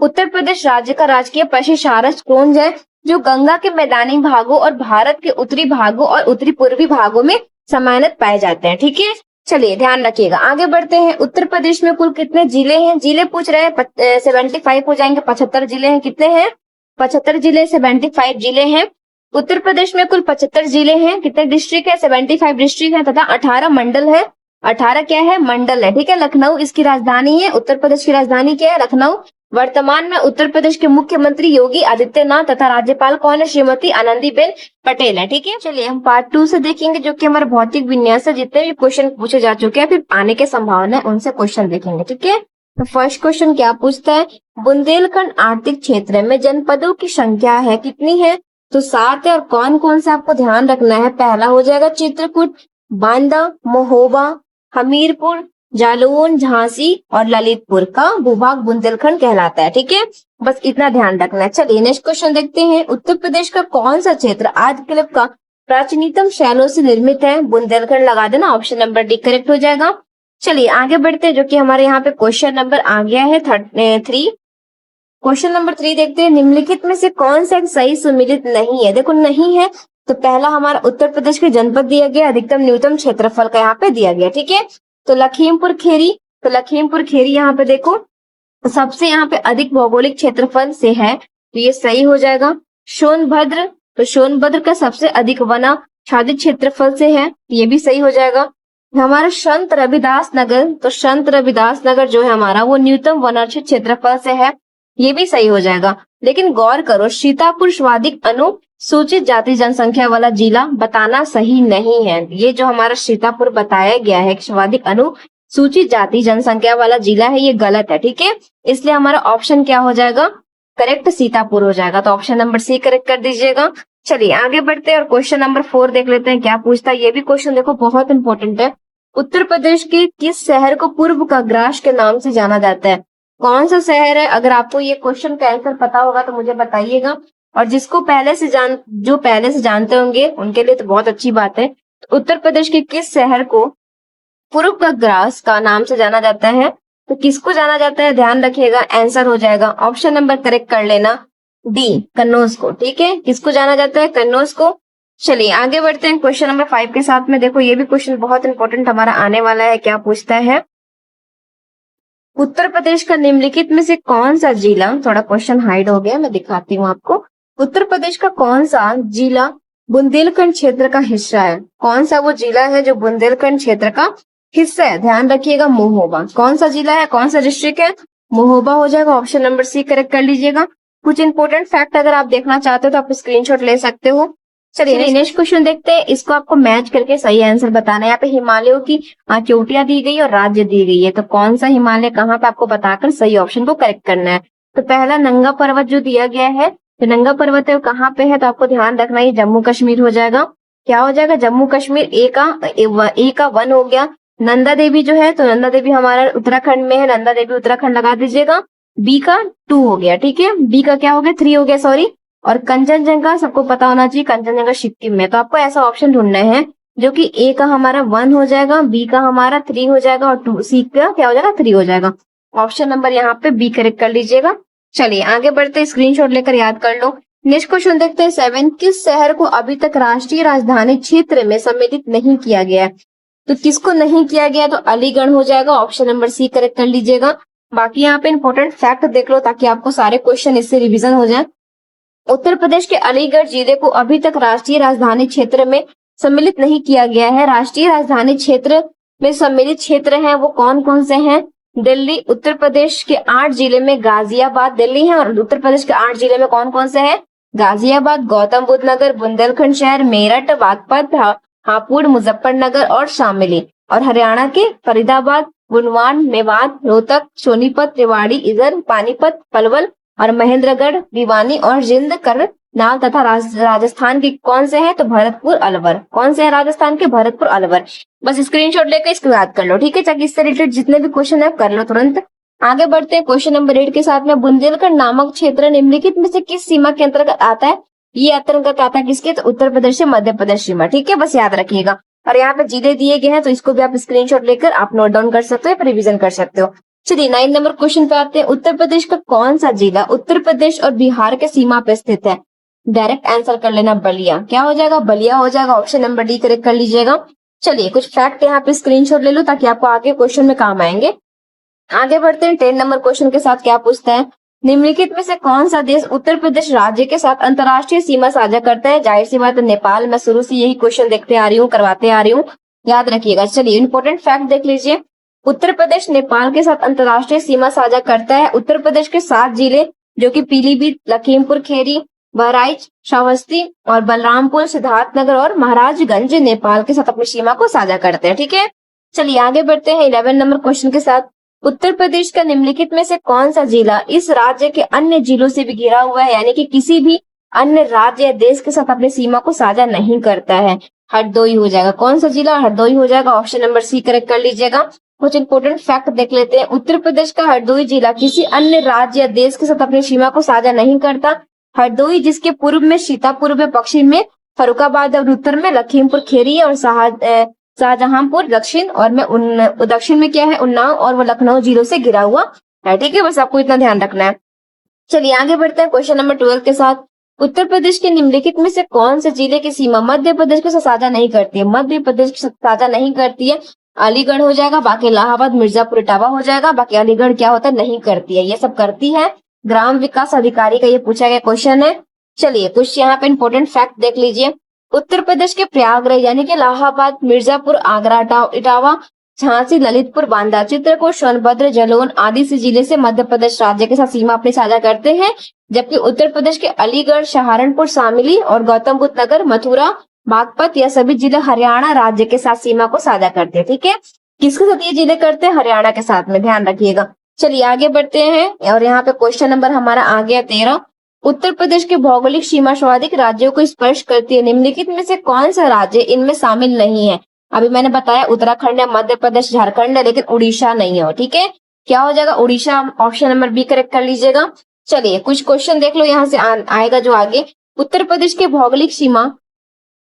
उत्तर प्रदेश राज्य का राजकीय पक्षी सारस कौन है? जो गंगा के मैदानी भागों और भारत के उत्तरी भागों और उत्तरी पूर्वी भागों में समानत पाए जाते हैं। ठीक है, चलिए ध्यान रखिएगा, आगे बढ़ते हैं। उत्तर प्रदेश में कुल कितने जिले हैं? जिले पूछ रहे हैं, 75 हो जाएंगे, 75 जिले हैं। कितने हैं? 75 जिले, 75 जिले हैं। उत्तर प्रदेश में कुल 75 जिले हैं। कितने डिस्ट्रिक्ट है? 75 डिस्ट्रिक्ट है तथा 18 मंडल है। 18 क्या है? मंडल है। ठीक है, लखनऊ इसकी राजधानी है। उत्तर प्रदेश की राजधानी क्या है? लखनऊ। वर्तमान में उत्तर प्रदेश के मुख्यमंत्री योगी आदित्यनाथ तथा राज्यपाल कौन है? श्रीमती आनंदीबेन पटेल है। ठीक है, चलिए हम पार्ट 2 से देखेंगे, जो कि हमारे भौतिक विन्यास से जितने भी क्वेश्चन पूछे जा चुके हैं, फिर आने के संभावना है, उनसे क्वेश्चन देखेंगे। ठीक है, तो फर्स्ट क्वेश्चन क्या पूछता है? बुंदेलखंड आर्थिक क्षेत्र में जनपदों की संख्या है कितनी है? तो 7 है। और कौन कौन सा आपको ध्यान रखना है? पहला हो जाएगा चित्रकूट, बांदा, महोबा, हमीरपुर, जालौन, झांसी और ललितपुर का भूभाग बुंदेलखंड कहलाता है। ठीक है, बस इतना ध्यान रखना है। चलिए नेक्स्ट क्वेश्चन देखते हैं। उत्तर प्रदेश का कौन सा क्षेत्र आदिकल्प का प्राचीनतम शैलों से निर्मित है? बुंदेलखंड लगा देना, ऑप्शन नंबर डी करेक्ट हो जाएगा। चलिए आगे बढ़ते हैं, जो कि हमारे यहाँ पे क्वेश्चन नंबर आ गया है 3। क्वेश्चन नंबर 3 देखते हैं। निम्नलिखित में से कौन सा एक सही सुमिलित नहीं है? देखो नहीं है, तो पहला हमारा उत्तर प्रदेश के जनपद दिया गया, अधिकतम न्यूनतम क्षेत्रफल का यहाँ पे दिया गया। ठीक है, तो लखीमपुर खेरी, तो लखीमपुर खेरी यहाँ पे देखो सबसे यहाँ पे अधिक भौगोलिक क्षेत्रफल से है, तो ये सही हो जाएगा। सोनभद्र, तो सोनभद्र का सबसे अधिक वनाच्छादित क्षेत्रफल से है, ये भी सही हो जाएगा। हमारा संत रविदास नगर, तो संत रविदास नगर जो है हमारा वो न्यूनतम वनाच्छित क्षेत्रफल से है, ये भी सही हो जाएगा। लेकिन गौर करो, सीतापुर स्वाधिक अनुसूचित जाति जनसंख्या वाला जिला बताना सही नहीं है। ये जो हमारा सीतापुर बताया गया है स्वाधिक अनुसूचित जाति जनसंख्या वाला जिला है, ये गलत है। ठीक है, इसलिए हमारा ऑप्शन क्या हो जाएगा? करेक्ट सीतापुर हो जाएगा। तो ऑप्शन नंबर सी करेक्ट कर दीजिएगा। चलिए आगे बढ़ते हैं और क्वेश्चन नंबर 4 देख लेते हैं क्या पूछता है। ये भी क्वेश्चन देखो बहुत इंपॉर्टेंट है। उत्तर प्रदेश के किस शहर को पूर्व का ग्रास के नाम से जाना जाता है? कौन सा शहर है? अगर आपको ये क्वेश्चन का आंसर पता होगा तो मुझे बताइएगा, और जिसको पहले से जानते होंगे उनके लिए तो बहुत अच्छी बात है। तो उत्तर प्रदेश के किस शहर को पूर्व का ग्रास का नाम से जाना जाता है? तो किसको जाना जाता है ध्यान रखिएगा, आंसर हो जाएगा ऑप्शन नंबर करेक्ट कर लेना, डी कन्नौज को। ठीक है, किसको जाना जाता है? कन्नौज को। चलिए आगे बढ़ते हैं क्वेश्चन नंबर 5 के साथ में। देखो ये भी क्वेश्चन बहुत इंपॉर्टेंट हमारा आने वाला है। क्या पूछता है? उत्तर प्रदेश का निम्नलिखित में से कौन सा जिला, थोड़ा क्वेश्चन हाइड हो गया, मैं दिखाती हूँ आपको। उत्तर प्रदेश का कौन सा जिला बुंदेलखंड क्षेत्र का हिस्सा है? कौन सा वो जिला है जो बुंदेलखंड क्षेत्र का हिस्सा है? ध्यान रखिएगा, महोबा। कौन सा जिला है, कौन सा डिस्ट्रिक्ट है? महोबा हो जाएगा, ऑप्शन नंबर सी करेक्ट कर लीजिएगा। कुछ इंपॉर्टेंट फैक्ट अगर आप देखना चाहते हो तो आप स्क्रीनशॉट ले सकते हो। चलिए नेक्स्ट क्वेश्चन देखते हैं। इसको आपको मैच करके सही आंसर बताना है। यहाँ पे हिमालयों की चोटियां दी गई और राज्य दी गई है, तो कौन सा हिमालय कहाँ पे आपको बताकर सही ऑप्शन को करेक्ट करना है। तो पहला नंगा पर्वत जो दिया गया है, तो नंगा पर्वत है कहाँ पे है? तो आपको ध्यान रखना है जम्मू कश्मीर हो जाएगा। क्या हो जाएगा? जम्मू कश्मीर। ए का 1 हो गया। नंदा देवी जो है, तो नंदा देवी हमारा उत्तराखंड में है, नंदा देवी उत्तराखंड लगा दीजिएगा। बी का 2 हो गया, ठीक है। बी का क्या हो गया, 3 हो गया, सॉरी। और कंचनजंगा सबको पता होना चाहिए, कंचनजंगा सिक्किम में। तो आपको ऐसा ऑप्शन ढूंढना है जो कि ए का हमारा 1 हो जाएगा, बी का हमारा 3 हो जाएगा और 2 सी का क्या हो जाएगा, 3 हो जाएगा। ऑप्शन नंबर यहाँ पे बी करेक्ट कर लीजिएगा। चलिए आगे बढ़ते हैं, स्क्रीनशॉट लेकर याद कर लो। नेक्स्ट क्वेश्चन देखते हैं 7। किस शहर को अभी तक राष्ट्रीय राजधानी क्षेत्र में सम्मिलित नहीं किया गया है? तो किसको नहीं किया गया, तो अलीगढ़ हो जाएगा। ऑप्शन नंबर सी करेक्ट कर लीजिएगा। बाकी यहाँ पे इंपॉर्टेंट फैक्ट देख लो ताकि आपको सारे क्वेश्चन इससे रिवीजन हो जाए। उत्तर प्रदेश के अलीगढ़ जिले को अभी तक राष्ट्रीय राजधानी क्षेत्र में सम्मिलित नहीं किया गया है। राष्ट्रीय राजधानी क्षेत्र में सम्मिलित क्षेत्र हैं वो कौन कौन से हैं? दिल्ली, उत्तर प्रदेश के 8 जिले में गाजियाबाद, दिल्ली है, और उत्तर प्रदेश के 8 जिले में कौन कौन से हैं? गाजियाबाद, गौतम बुद्ध नगर, बुंदेलखंड शहर, मेरठ, बागपत, हापुड़, मुजफ्फरनगर और शामली। और हरियाणा के फरीदाबाद, गुणवान, मेवात, रोहतक, सोनीपत, रेवाड़ी, इधर, पानीपत, पलवल और महेंद्रगढ़, भिवानी और जिंद, करनाल तथा राजस्थान के कौन से हैं? तो भरतपुर, अलवर। कौन से हैं राजस्थान के? भरतपुर, अलवर। बस स्क्रीनशॉट लेकर इसको याद कर लो, ठीक है। ताकि इससे रिलेटेड जितने भी क्वेश्चन है कर लो तुरंत। आगे बढ़ते हैं क्वेश्चन नंबर 8 के साथ में। बुंदेलखंड नामक क्षेत्र निम्नलिखित में से किस सीमा के अंतर्गत आता है? ये अंतर्गत आता है किसके? तो उत्तर प्रदेश से मध्य प्रदेश सीमा, ठीक है। बस याद रखिएगा। और यहाँ पे जिले दिए गए हैं तो इसको भी आप स्क्रीनशॉट लेकर आप नोट डाउन कर सकते हो, रिवीजन कर सकते हो। चलिए 9 नंबर क्वेश्चन पे आते हैं। उत्तर प्रदेश का कौन सा जिला उत्तर प्रदेश और बिहार के सीमा पे स्थित है? डायरेक्ट आंसर कर लेना, बलिया। क्या हो जाएगा? बलिया हो जाएगा। ऑप्शन नंबर डी करेक्ट कर लीजिएगा। चलिए कुछ फैक्ट यहाँ पे स्क्रीनशॉट ले लो ताकि आपको आगे क्वेश्चन में काम आएंगे। आगे बढ़ते हैं 10 नंबर क्वेश्चन के साथ। क्या पूछता है? निम्नलिखित में से कौन सा देश उत्तर प्रदेश राज्य के साथ अंतर्राष्ट्रीय सीमा साझा करता है? जाहिर सी बात है नेपाल। मैं शुरू से यही क्वेश्चन देखते आ रही हूँ, करवाते आ रही हूँ, याद रखिएगा। चलिए इंपॉर्टेंट फैक्ट देख लीजिए। उत्तर प्रदेश नेपाल के साथ अंतर्राष्ट्रीय सीमा साझा करता है। उत्तर प्रदेश के 7 जिले जो कि पीलीभीत, लखीमपुर खेरी, बहराइच, श्रावस्ती और बलरामपुर, सिद्धार्थनगर और महाराजगंज नेपाल के साथ अपनी सीमा को साझा करते हैं, ठीक है। चलिए आगे बढ़ते हैं 11 नंबर क्वेश्चन के साथ। उत्तर प्रदेश का निम्नलिखित में से कौन सा जिला इस राज्य के अन्य जिलों से भी घिरा हुआ है, यानी कि किसी भी अन्य राज्य या देश के साथ अपनी सीमा को साझा नहीं करता है? हरदोई हो जाएगा। कौन सा जिला? हरदोई हो जाएगा। ऑप्शन नंबर सी करेक्ट कर लीजिएगा। कुछ इंपोर्टेंट फैक्ट देख लेते हैं। उत्तर प्रदेश का हरदोई जिला किसी अन्य राज्य या देश के साथ अपनी सीमा को साझा नहीं करता। हरदोई जिसके पूर्व में सीतापुर में, पश्चिम में फरुखाबाद और उत्तर में लखीमपुर खेरी और शाहजहांपुर दक्षिण और में दक्षिण में क्या है? उन्नाव और वो लखनऊ जिलों से घिरा हुआ है, ठीक है। बस आपको इतना ध्यान रखना है। चलिए आगे बढ़ते हैं क्वेश्चन नंबर 12 के साथ। उत्तर प्रदेश के निम्नलिखित में से कौन से जिले की सीमा मध्य प्रदेश के साथ साझा नहीं करती है? मध्य प्रदेश के साथ साझा नहीं करती है। अलीगढ़ हो जाएगा, बाकी इलाहाबाद, मिर्जापुर, इटावा हो जाएगा। बाकी अलीगढ़ क्या होता है? नहीं करती है। ये सब करती है ग्राम विकास अधिकारी का ये पूछा गया क्वेश्चन है। चलिए कुछ यहाँ पे इंपॉर्टेंट फैक्ट देख लीजिए। उत्तर प्रदेश के प्रयागराज यानी कि इलाहाबाद, मिर्जापुर, आगरा, इटावा, झांसी, ललितपुर, बांदा, चित्रकूट, सोनभद्र, जालौन आदि से जिले से मध्य प्रदेश राज्य के साथ सीमा अपनी साझा करते हैं। जबकि उत्तर प्रदेश के अलीगढ़, सहारनपुर, शामली और गौतम बुद्ध नगर, मथुरा, बागपत यह सभी जिले हरियाणा राज्य के साथ सीमा को साझा करते हैं, ठीक है। किसके साथ ये जिले करते हैं? हरियाणा के साथ में, ध्यान रखिएगा। चलिए आगे बढ़ते हैं और यहाँ पे क्वेश्चन नंबर हमारा आ गया 13। उत्तर प्रदेश के भौगोलिक सीमा सर्वाधिक राज्यों को स्पर्श करती है। निम्नलिखित में से कौन सा राज्य इनमें शामिल नहीं है? अभी मैंने बताया उत्तराखंड है, मध्य प्रदेश, झारखंड है, लेकिन उड़ीसा नहीं है, ठीक है। क्या हो जाएगा? Orissa. Option number B correct कर लीजिएगा। चलिए कुछ क्वेश्चन देख लो, यहाँ से आएगा जो आगे। उत्तर प्रदेश के भौगोलिक सीमा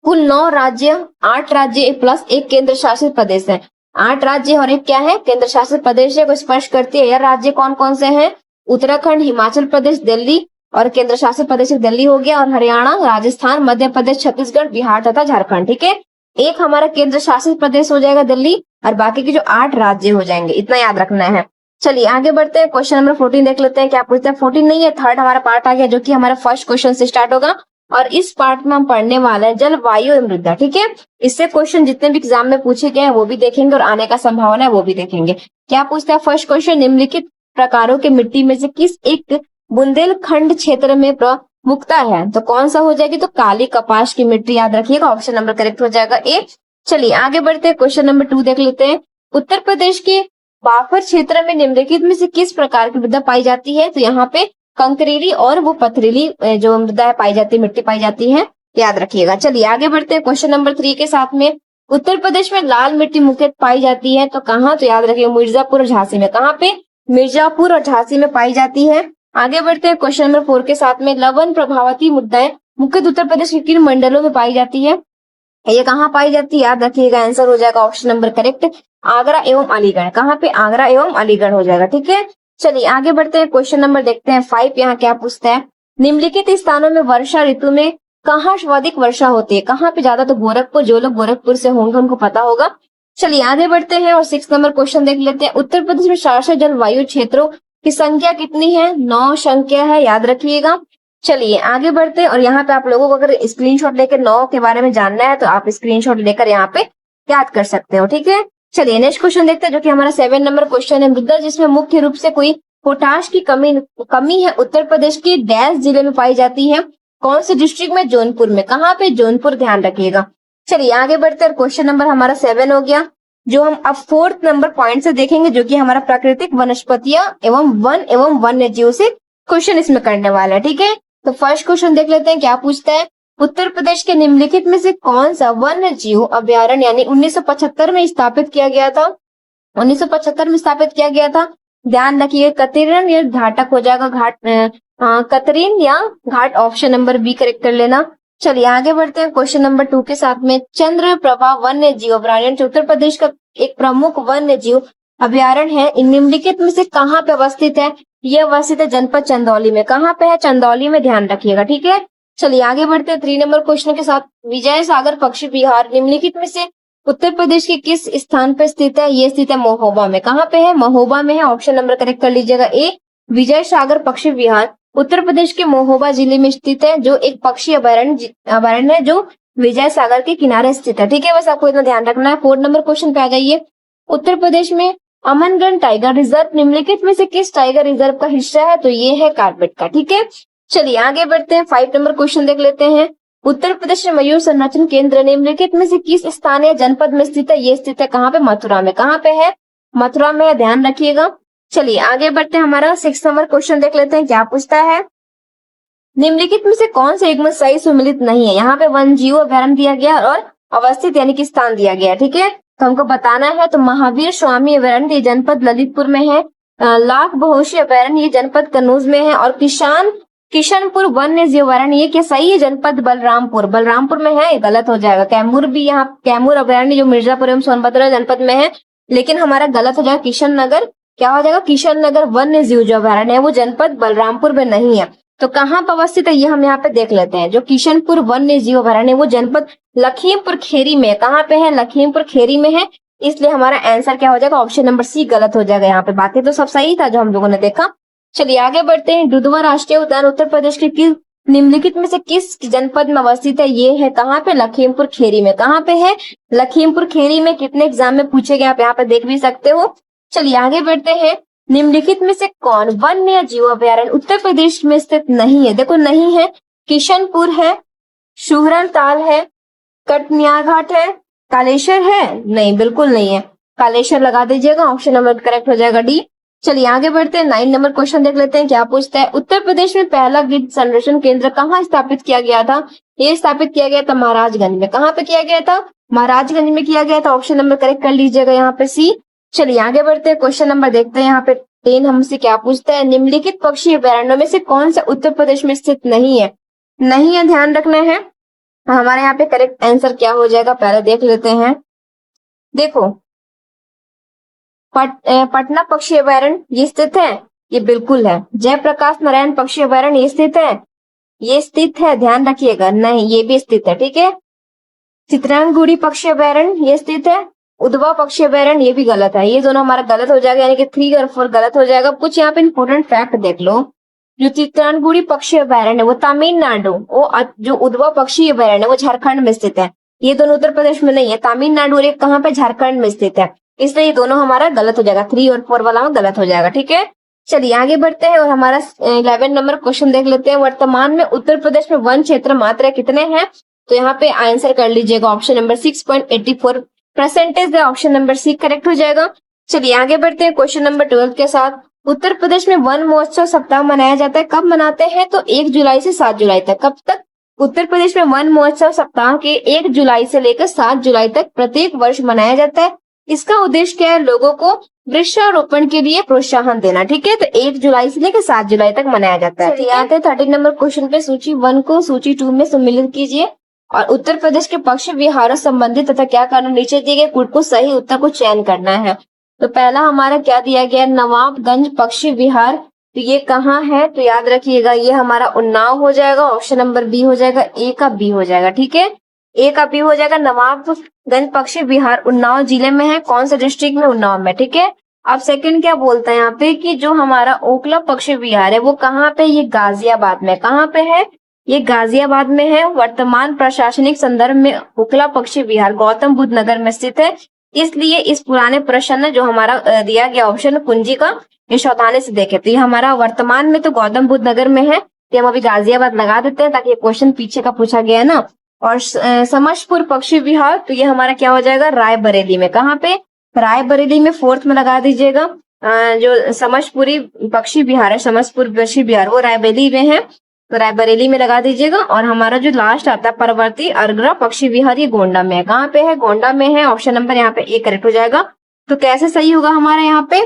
कुल 9 राज्य, 8 राज्य प्लस 1 केंद्र शासित प्रदेश है। 8 राज्य और एक क्या है? केंद्र शासित प्रदेश है, को स्पर्श करती है। यह राज्य कौन कौन से हैं? उत्तराखंड, हिमाचल प्रदेश, दिल्ली और केंद्र शासित प्रदेश दिल्ली हो गया, और हरियाणा, राजस्थान, मध्य प्रदेश, छत्तीसगढ़, बिहार तथा झारखंड, ठीक है। एक हमारा केंद्र शासित प्रदेश हो जाएगा दिल्ली और बाकी के जो 8 राज्य हो जाएंगे, इतना याद रखना है। चलिए आगे बढ़ते हैं, क्वेश्चन नंबर 14 देख लेते हैं। क्या पूछता है? 14 नहीं है, थर्ड हमारा पार्ट आ गया जो कि हमारा फर्स्ट क्वेश्चन से स्टार्ट होगा और इस पार्ट में हम पढ़ने वाले हैं जलवायु एवं मृदा, ठीक है। इससे क्वेश्चन जितने भी एग्जाम में पूछे गए हैं वो भी देखेंगे और आने का संभावना है वो भी देखेंगे। क्या पूछता है? फर्स्ट क्वेश्चन, निम्नलिखित प्रकारों के मिट्टी में से किस एक बुंदेलखंड क्षेत्र में प्रमुखता है? तो कौन सा हो जाएगी? तो काली कपास की मिट्टी, याद रखिएगा। ऑप्शन नंबर करेक्ट हो जाएगा ए। चलिए आगे बढ़ते हैं, क्वेश्चन नंबर 2 देख लेते हैं। उत्तर प्रदेश के बाफर क्षेत्र में निम्नलिखित में से किस प्रकार की मृदा पाई जाती है? तो यहाँ पे कंकरीली और वो पथरीली जो मृदा पाई जाती है, मिट्टी पाई जाती है, याद रखिएगा। चलिए आगे बढ़ते हैं क्वेश्चन नंबर 3 के साथ में। उत्तर प्रदेश में लाल मिट्टी मुख्यतः पाई जाती है तो कहाँ, तो याद रखिए मिर्जापुर और झांसी में। कहाँ पे, मिर्जापुर और झांसी में पाई जाती है। आगे बढ़ते हैं क्वेश्चन नंबर 4 के साथ में, लवन प्रभावती मुद्दाएं मुख्यतः उत्तर प्रदेश के किन मंडलों में पाई जाती है, ये कहाँ पाई जाती है, याद रखिएगा आंसर हो जाएगा ऑप्शन नंबर करेक्ट, आगरा एवं अलीगढ़। कहाँ पे, आगरा एवं अलीगढ़ हो जाएगा। ठीक है, चलिए आगे बढ़ते हैं, क्वेश्चन नंबर देखते हैं 5। यहाँ क्या पूछता है, निम्नलिखित स्थानों में वर्षा ऋतु में कहाँ सर्वाधिक वर्षा होती है, कहाँ पे ज्यादा, तो गोरखपुर। जो लोग गोरखपुर से होंगे उनको पता होगा। चलिए आगे बढ़ते हैं और 6 नंबर क्वेश्चन देख लेते हैं। उत्तर प्रदेश में शासक जलवायु क्षेत्रों की संख्या कितनी है, 9 संख्या है, याद रखिएगा। चलिए आगे बढ़ते हैं और यहाँ पे आप लोगों को अगर स्क्रीनशॉट लेकर 9 के बारे में जानना है तो आप स्क्रीनशॉट लेकर यहाँ पे याद कर सकते हो। ठीक है, चलिए नेक्स्ट क्वेश्चन देखते हैं जो कि हमारा 7 नंबर क्वेश्चन है। मृदा जिसमें मुख्य रूप से कोई पोटाश की कमी है उत्तर प्रदेश के डैश जिले में पाई जाती है, कौन से डिस्ट्रिक्ट में, जौनपुर में। कहाँ पे, जौनपुर, ध्यान रखिएगा। चलिए आगे बढ़ते हैं, क्वेश्चन नंबर हमारा 7 हो गया, जो हम अब 4th नंबर पॉइंट से देखेंगे जो कि हमारा प्राकृतिक वनस्पतियां एवं वन एवं वन्य जीव से क्वेश्चन इसमें करने वाला है। ठीक है, तो फर्स्ट क्वेश्चन देख लेते हैं क्या पूछता है, उत्तर प्रदेश के निम्नलिखित में से कौन सा वन्य जीव अभ्यारण्य यानी 1975 में स्थापित किया गया था, 1975 में स्थापित किया गया था, ध्यान रखिए कतरीन या घाटक हो जाएगा, कतरीन या घाट, ऑप्शन नंबर बी करेक्ट कर लेना। चलिए आगे बढ़ते हैं क्वेश्चन नंबर 2 के साथ में, चंद्रप्रभा वन्य जीव अभ्यारण्य उत्तर प्रदेश का एक प्रमुख वन्य जीव अभ्यारण्य है, इन निम्नलिखित में से कहाँ पे अवस्थित है, ये अवस्थित है जनपद चंदौली में। कहाँ पे है, चंदौली में, ध्यान रखिएगा। ठीक है, चलिए आगे बढ़ते हैं 3 नंबर क्वेश्चन के साथ, विजय सागर पक्षी विहार निम्नलिखित में से उत्तर प्रदेश के किस स्थान पर स्थित है, ये स्थित है महोबा में। कहाँ पे है, महोबा में है, ऑप्शन नंबर करेक्ट कर लीजिएगा ए, विजय सागर पक्षी विहार उत्तर प्रदेश के महोबा जिले में स्थित है, जो एक पक्षी अभ्यारण्य है जो विजय सागर के किनारे स्थित है। ठीक है, बस आपको इतना ध्यान रखना है। 4 नंबर क्वेश्चन पे आ जाइए, उत्तर प्रदेश में अमनगढ़ टाइगर रिजर्व निम्नलिखित में से किस टाइगर रिजर्व का हिस्सा है, तो ये है कार्बेट का। ठीक है, चलिए आगे बढ़ते हैं, 5 नंबर क्वेश्चन देख लेते हैं, उत्तर प्रदेश में मयूर संरक्षण केंद्र निम्नलिखित में से किस स्थानीय जनपद में स्थित है, ये स्थित है कहाँ पे, मथुरा में। कहाँ पे है, मथुरा में है, ध्यान रखिएगा। चलिए आगे बढ़ते हैं, हमारा 6 नंबर क्वेश्चन देख लेते हैं क्या पूछता है, निम्नलिखित में से कौन सा युग्म सही सुमिलित नहीं है, यहाँ पे वन जीव अभ्यारण्य दिया गया और अवस्थित यानी कि स्थान दिया गया। ठीक है, तो हमको बताना है, तो महावीर स्वामी अभ्यारण्य ये जनपद ललितपुर में है, लाख बहुशी अभ्यारण्य ये जनपद कन्नौज में है, और किशनपुर वन्य जीव अभ्यारण्य ये क्या सही है, जनपद बलरामपुर में है, गलत हो जाएगा। कैमूर भी, यहाँ कैमूर अभ्यारण्य जो मिर्जापुर एवं सोनभद्र जनपद में है, लेकिन हमारा गलत हो जाएगा, किशन नगर क्या हो जाएगा, किशन नगर वन्य जीव जो अभ्यारण्य है वो जनपद बलरामपुर में नहीं है। तो कहाँ पर अवस्थित है ये हम यहाँ पे देख लेते हैं, जो किशनपुर वन्य जीव अभ्यारण्य वो जनपद लखीमपुर खेरी में, कहाँ पे है, लखीमपुर खेरी में है, इसलिए हमारा आंसर क्या हो जाएगा, ऑप्शन नंबर सी गलत हो जाएगा यहाँ पे, बाकी तो सब सही था जो हम लोगों ने देखा। चलिए आगे बढ़ते हैं, दुधवा राष्ट्रीय उद्यान उत्तर प्रदेश के किस निम्नलिखित में से किस जनपद में अवस्थित है, ये है कहाँ पे, लखीमपुर खेरी में। कहाँ पे है, लखीमपुर खेरी में, कितने एग्जाम में पूछे गए आप यहाँ पे देख भी सकते हो। चलिए आगे बढ़ते हैं, निम्नलिखित में से कौन वन्य जीव अभ्यारण्य उत्तर प्रदेश में स्थित नहीं है, देखो नहीं है, किशनपुर है, शुहरन ताल है, कटनियार घाट है, कालेश्वर है, नहीं बिल्कुल नहीं है, कालेश्वर लगा दीजिएगा, ऑप्शन नंबर करेक्ट हो जाएगा डी। चलिए आगे बढ़ते हैं, 9 नंबर क्वेश्चन देख लेते हैं क्या पूछता है, उत्तर प्रदेश में पहला गिद्ध संरक्षण केंद्र कहाँ स्थापित किया गया था, ये स्थापित किया गया था महाराजगंज में। कहाँ पे किया गया था, महाराजगंज में किया गया था, ऑप्शन नंबर करेक्ट कर लीजिएगा यहाँ पे सी। चलिए आगे बढ़ते हैं, क्वेश्चन नंबर देखते हैं यहाँ पे 10 हमसे क्या पूछता है, निम्नलिखित पक्षी अभ्यारण्यों में से कौन सा उत्तर प्रदेश में स्थित नहीं है, नहीं है ध्यान रखना है। हमारे यहाँ पे करेक्ट आंसर क्या हो जाएगा पहले देख लेते हैं, देखो पटना पक्षी अभ्यारण्य ये स्थित है, ये बिल्कुल है। जयप्रकाश नारायण पक्षी अभ्यारण्य ये स्थित है, ध्यान रखिएगा, नहीं ये भी स्थित है। ठीक है, चित्रांगुड़ी पक्षी अभ्यारण्य ये स्थित है, उधवा पक्षी अभ्यारण्य ये भी गलत है, ये दोनों हमारा गलत हो जाएगा, यानी कि 3 और 4 गलत हो जाएगा। कुछ यहाँ पे इंपोर्टेंट फैक्ट देख लो, जो चित्रांगुड़ी पक्षी अभ्यारण्य वो तमिलनाडु, वो जो उधवा पक्षी अभ्यारण्य वो झारखंड में स्थित है, ये दोनों उत्तर प्रदेश में नहीं है, तमिलनाडु और एक कहाँ पे झारखंड में स्थित है, इसलिए ये दोनों हमारा गलत हो जाएगा, 3 और 4 वाला गलत हो जाएगा। ठीक है, चलिए आगे बढ़ते हैं और हमारा 11 नंबर क्वेश्चन देख लेते हैं, वर्तमान में उत्तर प्रदेश में वन क्षेत्र मात्रा कितने हैं, तो यहाँ पे आंसर कर लीजिएगा, ऑप्शन नंबर 6.84% है, ऑप्शन नंबर सी करेक्ट हो जाएगा। चलिए आगे बढ़ते हैं क्वेश्चन नंबर 12 के साथ, उत्तर प्रदेश में वन महोत्सव सप्ताह मनाया जाता है, कब मनाते हैं, तो 1 जुलाई से 7 जुलाई तक, कब तक, उत्तर प्रदेश में वन महोत्सव सप्ताह के 1 जुलाई से लेकर 7 जुलाई तक प्रत्येक वर्ष मनाया जाता है। इसका उद्देश्य क्या है? लोगों को वृक्षारोपण के लिए प्रोत्साहन देना। ठीक है, तो 1 जुलाई से लेकर 7 जुलाई तक मनाया जाता है। आते हैं 13 नंबर क्वेश्चन पे। सूची 1 को सूची 2 में सम्मिलित कीजिए और उत्तर प्रदेश के पक्षी विहारों संबंधित तथा क्या करना, नीचे दिए गए कुल को सही उत्तर को चयन करना है। तो पहला हमारा क्या दिया गया? नवाबगंज पक्षी विहार। तो ये कहाँ है? तो याद रखिएगा ये हमारा उन्नाव हो जाएगा। ऑप्शन नंबर बी हो जाएगा, ए का बी हो जाएगा। ठीक है, ए का बी हो जाएगा। नवाबगंज पक्षी विहार उन्नाव जिले में है। कौन सा डिस्ट्रिक्ट में? उन्नाव में। ठीक है, अब सेकंड क्या बोलता है यहाँ पे कि जो हमारा ओखला पक्षी विहार है वो कहाँ पे? ये गाजियाबाद में। कहाँ पे है? ये गाजियाबाद में है। वर्तमान प्रशासनिक संदर्भ में ओखला पक्षी विहार गौतम बुद्ध नगर में स्थित है। इसलिए इस पुराने प्रश्न में जो हमारा दिया गया ऑप्शन कुंजी का ये सावधानी से देखे, तो ये हमारा वर्तमान में तो गौतम बुद्ध नगर में है, तो हम अभी गाजियाबाद लगा देते हैं ताकि ये क्वेश्चन पीछे का पूछा गया है ना। और समशपुर पक्षी विहार, तो ये हमारा क्या हो जाएगा? रायबरेली में। कहाँ पे? रायबरेली में, 4th में लगा दीजिएगा। जो समशपुरी पक्षी विहार है, समशपुर पक्षी विहार, वो रायबरेली में है, तो रायबरेली में लगा दीजिएगा। और हमारा जो लास्ट आता है परवर्ती अरगरा पक्षी विहार, ये गोंडा में है। कहाँ पे है? गोंडा में है। ऑप्शन नंबर यहाँ पे ए करेक्ट हो जाएगा। तो कैसे सही होगा हमारा यहाँ पे?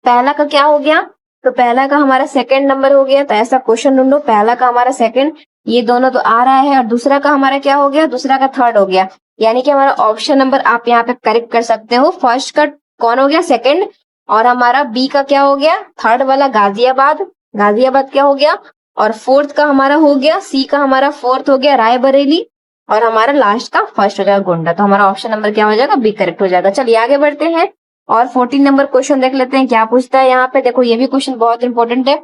पहला का क्या हो गया? तो पहला का हमारा सेकंड नंबर हो गया। तो ऐसा क्वेश्चन ढूंढो, पहला का हमारा सेकंड, ये दोनों तो आ रहा है, और दूसरा का हमारा क्या हो गया? दूसरा का थर्ड हो गया। यानी कि हमारा ऑप्शन नंबर आप यहाँ पे करेक्ट कर सकते हो। फर्स्ट का कौन हो गया? सेकंड। और हमारा बी का क्या हो गया? थर्ड वाला गाजियाबाद। गाजियाबाद क्या हो गया? और 4th का हमारा हो गया, सी का हमारा 4th हो गया रायबरेली, और हमारा लास्ट का फर्स्ट हो जाएगा गोंडा। तो हमारा ऑप्शन नंबर क्या हो जाएगा? बी करेक्ट हो जाएगा। चलिए आगे बढ़ते हैं और 14 नंबर क्वेश्चन देख लेते हैं क्या पूछता है यहाँ पे। देखो ये भी क्वेश्चन बहुत इंपॉर्टेंट है।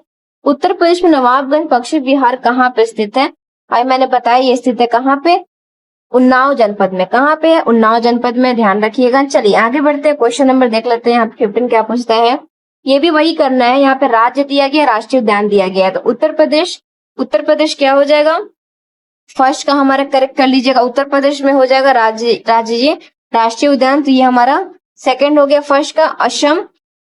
उत्तर प्रदेश में नवाबगंज पक्षी विहार कहाँ पे स्थित है? भाई मैंने बताया ये स्थित है कहाँ पे? उन्नाव जनपद में। कहाँ पे है? उन्नाव जनपद में, ध्यान रखिएगा। चलिए आगे बढ़ते हैं, क्वेश्चन नंबर देख लेते हैं। यहाँ पे 15 क्या पूछता है? ये भी वही करना है। यहाँ पे राज्य दिया गया, राष्ट्रीय उद्यान दिया गया है। तो उत्तर प्रदेश क्या हो जाएगा? फर्स्ट का हमारा करेक्ट कर लीजिएगा। उत्तर प्रदेश में हो जाएगा राज्य राष्ट्रीय उद्यान। तो ये हमारा सेकंड हो गया। फर्स्ट का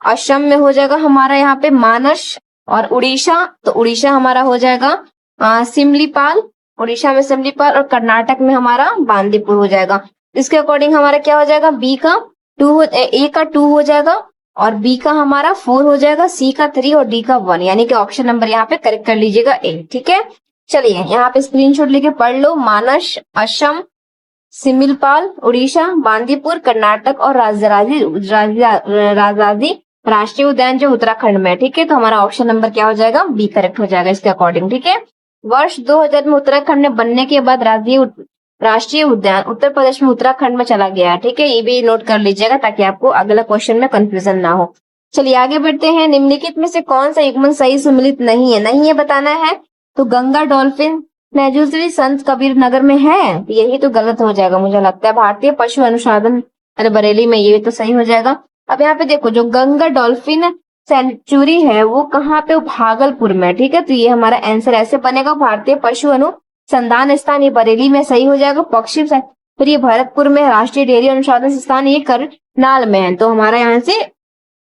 असम में हो जाएगा हमारा यहाँ पे मानस। और उड़ीसा, तो उड़ीसा हमारा हो जाएगा सिमलीपाल, उड़ीसा में सिमलीपाल। और कर्नाटक में हमारा बांदीपुर हो जाएगा। इसके अकॉर्डिंग हमारा क्या हो जाएगा? बी का 2, ए का 2 हो जाएगा, और बी का हमारा 4 हो जाएगा, सी का 3 और डी का 1। यानी कि ऑप्शन नंबर यहाँ पे करेक्ट कर लीजिएगा ए। ठीक है, चलिए यहाँ पे स्क्रीनशॉट लेके पढ़ लो। मानस, असम, सिमिलपाल, उड़ीसा, बांदीपुर, कर्नाटक और राजराजी राष्ट्रीय उद्यान जो उत्तराखंड में है। ठीक है, तो हमारा ऑप्शन नंबर क्या हो जाएगा? बी करेक्ट हो जाएगा इसके अकॉर्डिंग। ठीक है, वर्ष 2000 में उत्तराखंड में बनने के बाद राष्ट्रीय उद्यान उत्तर प्रदेश में उत्तराखंड में चला गया है। ठीक है, ये भी नोट कर लीजिएगा ताकि आपको अगला क्वेश्चन में कंफ्यूजन ना हो। चलिए आगे बढ़ते हैं। निम्नलिखित में से कौन सा युग्मन सही सम्मिलित नहीं है बताना है। तो गंगा डॉल्फिन नेजुसरी संत कबीर नगर में है, यही तो गलत हो जाएगा मुझे लगता है। भारतीय पशु अनुसंधान बरेली में, ये तो सही हो जाएगा। अब यहाँ पे देखो जो गंगा डॉल्फिन सेंचुरी है वो कहाँ पे? भागलपुर में। ठीक है, तो ये हमारा आंसर ऐसे बनेगा, भारतीय पशु अनुसंधान स्थान ये बरेली में सही हो जाएगा। पक्षी फिर ये भरतपुर में, राष्ट्रीय डेयरी अनुसंधान संस्थान ये करनाल में है, तो हमारा यहाँ से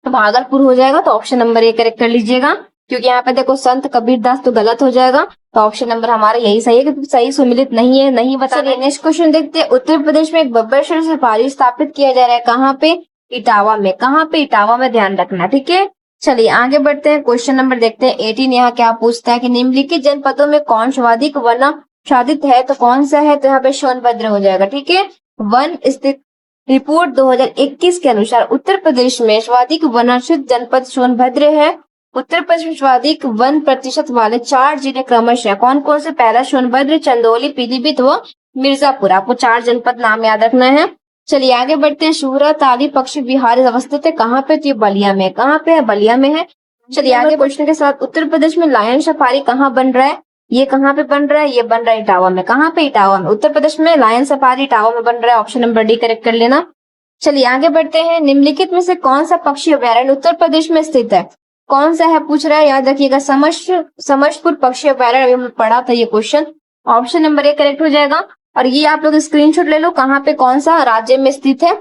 भागलपुर हो जाएगा। तो ऑप्शन नंबर ए करेक्ट कर लीजिएगा, क्योंकि यहाँ पे देखो संत कबीरदास तो गलत हो जाएगा। तो ऑप्शन नंबर हमारा यही सही है, क्योंकि सही सम्मिलित नहीं है, नहीं बता। नेक्स्ट क्वेश्चन देखते हैं। उत्तर प्रदेश में एक बब्बर सफारी स्थापित किया जा रहा है, कहाँ पे? इटावा में। कहाँ पे? इटावा में, ध्यान रखना। ठीक है, चलिए आगे बढ़ते हैं। क्वेश्चन नंबर देखते हैं 18। यहाँ क्या पूछता है कि निम्नलिखित जनपदों में कौन सर्वाधिक वनाच्छादित है? तो कौन सा है? तो यहाँ पे सोनभद्र हो जाएगा। ठीक है, वन स्थित रिपोर्ट 2021 के अनुसार उत्तर प्रदेश में सर्वाधिक वनाच्छादित जनपद सोनभद्र है। उत्तर प्रदेश में सर्वाधिक 1% वाले 4 जिले क्रमशः कौन कौन से? पहला सोनभद्र, चंदौली, पीलीभीत व मिर्जापुर। आपको 4 जनपद नाम याद रखना है। चलिए आगे बढ़ते हैं। शूरा ताली पक्षी विहार अवस्थित है कहाँ पे? तो ये बलिया में। कहाँ पे है? बलिया में है। चलिए आगे क्वेश्चन के साथ। उत्तर प्रदेश में लायन सफारी कहाँ बन रहा है? ये कहाँ पे बन रहा है? ये बन रहा है इटावा में। कहाँ पे? इटावा में। उत्तर प्रदेश में लायन सफारी इटावा में बन रहा है। ऑप्शन नंबर डी करेक्ट कर लेना। चलिए आगे बढ़ते हैं। निम्नलिखित में से कौन सा पक्षी अभयारण्य उत्तर प्रदेश में स्थित है? कौन सा है पूछ रहा है, याद रखिएगा। समशपुर पक्षी अभयारण्य, अभी हमने पढ़ा था ये question. Option number A correct हो जाएगा। और ये आप लोग स्क्रीनशॉट ले लो, कहाँ पे कौन सा राज्य में स्थित है।